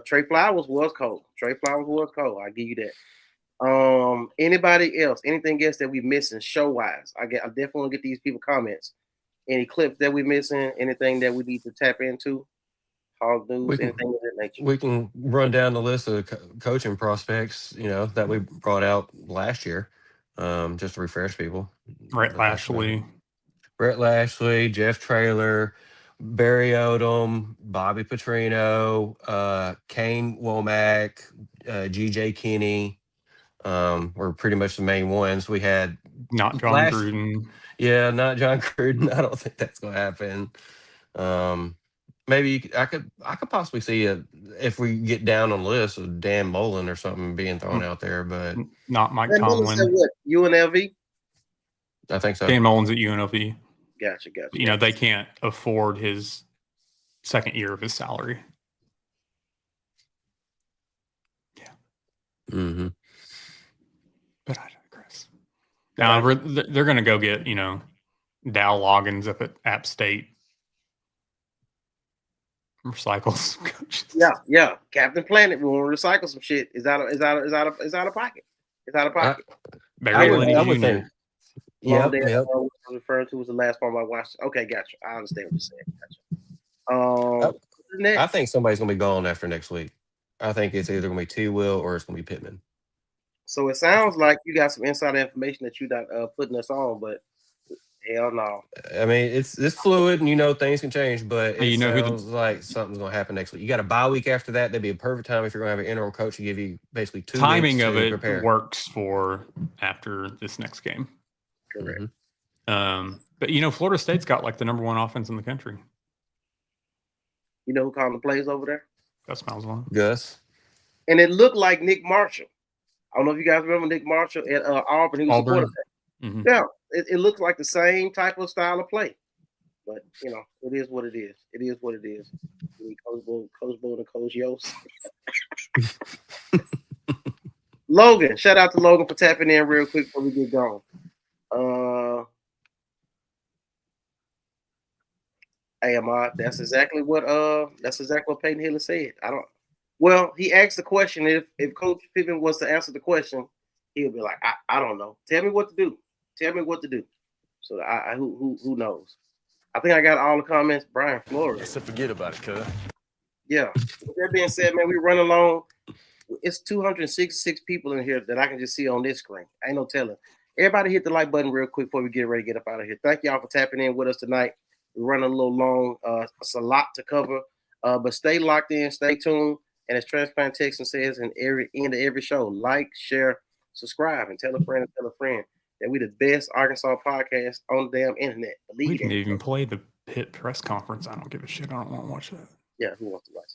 Speaker 9: Trey Flowers was cold. I'll give you that. Anybody else? Anything else that we missing show-wise? I definitely want to get these people comments. Any clips that we missing? Anything that we need to tap into? Hog news, anything of that nature.
Speaker 1: We can run down the list of coaching prospects, that we brought out last year, just to refresh people.
Speaker 10: Brett Lashley,
Speaker 1: Jeff Traylor, Barry Odom, Bobby Petrino, Kane Womack, G.J. Kinney were pretty much the main ones. We had
Speaker 10: not John Gruden.
Speaker 1: Yeah, not John Gruden. I don't think that's going to happen. Maybe I could possibly see if we get down on the list of Dan Mullen or something being thrown out there, but
Speaker 10: not Mike Tomlin.
Speaker 9: What, UNLV?
Speaker 1: I think so.
Speaker 10: Dan Mullen's at UNLV.
Speaker 9: Gotcha.
Speaker 10: They can't afford his second year of his salary. Yeah.
Speaker 1: Mm-hmm.
Speaker 10: But I digress. Now they're going to go get Dow Loggins up at App State. Recycles coaches.
Speaker 9: Yeah. Captain Planet. We want to recycle some shit. Is out of pocket. It's out of pocket.
Speaker 10: Barry Lenny Jr.
Speaker 9: Yep. I was referring to was the last one I watched. Okay, gotcha. I understand what you're saying. Gotcha.
Speaker 1: I think somebody's gonna be gone after next week. I think it's either gonna be T. Will or it's gonna be Pittman.
Speaker 9: So it sounds like you got some insider information that you're not putting us on, but hell no.
Speaker 1: I mean, it's fluid, and things can change, but it sounds like something's going to happen next week. You got a bye week after that. That'd be a perfect time if you're going to have an interim coach to give you basically 2
Speaker 10: timing
Speaker 1: weeks
Speaker 10: of
Speaker 1: to
Speaker 10: it
Speaker 1: prepare.
Speaker 10: Works for after this next game.
Speaker 9: Correct.
Speaker 10: But Florida State's got like the number 1 offense in the country.
Speaker 9: You know who called the plays over there?
Speaker 10: Gus Malzahn.
Speaker 1: Gus.
Speaker 9: And it looked like Nick Marshall. I don't know if you guys remember Nick Marshall at Auburn. He was a quarterback.
Speaker 10: Mm-hmm.
Speaker 9: Yeah, it looks like the same type of style of play. But, it is what it is. It is what it is. Coach Bull and Coach Yost. Logan, shout out to Logan for tapping in real quick before we get going. AMI, that's exactly what Peyton Hillis said. Well, he asked the question if Coach Pippen was to answer the question, he'll be like, I don't know. Tell me what to do. So who knows? I think I got all the comments. Brian Flores.
Speaker 16: So forget about it, cuz.
Speaker 9: Yeah. With that being said, man, we run along. It's 266 people in here that I can just see on this screen. Ain't no telling. Everybody hit the like button real quick before we get ready to get up out of here. Thank y'all for tapping in with us tonight. We're running a little long. It's a lot to cover. But stay locked in, stay tuned. And as Transplant Texan says in every end of every show, like, share, subscribe, and tell a friend that we the best Arkansas podcast on the damn internet.
Speaker 10: We didn't even play the Pitt press conference. I don't give a shit. I don't want to watch that.
Speaker 9: Yeah, who wants to watch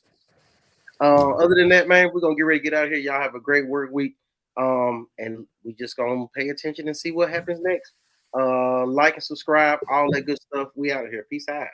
Speaker 9: that? Other than that, man, we're gonna get ready to get out of here. Y'all have a great work week. And we just gonna pay attention and see what happens next. Like and subscribe, all that good stuff. We out of here. Peace out.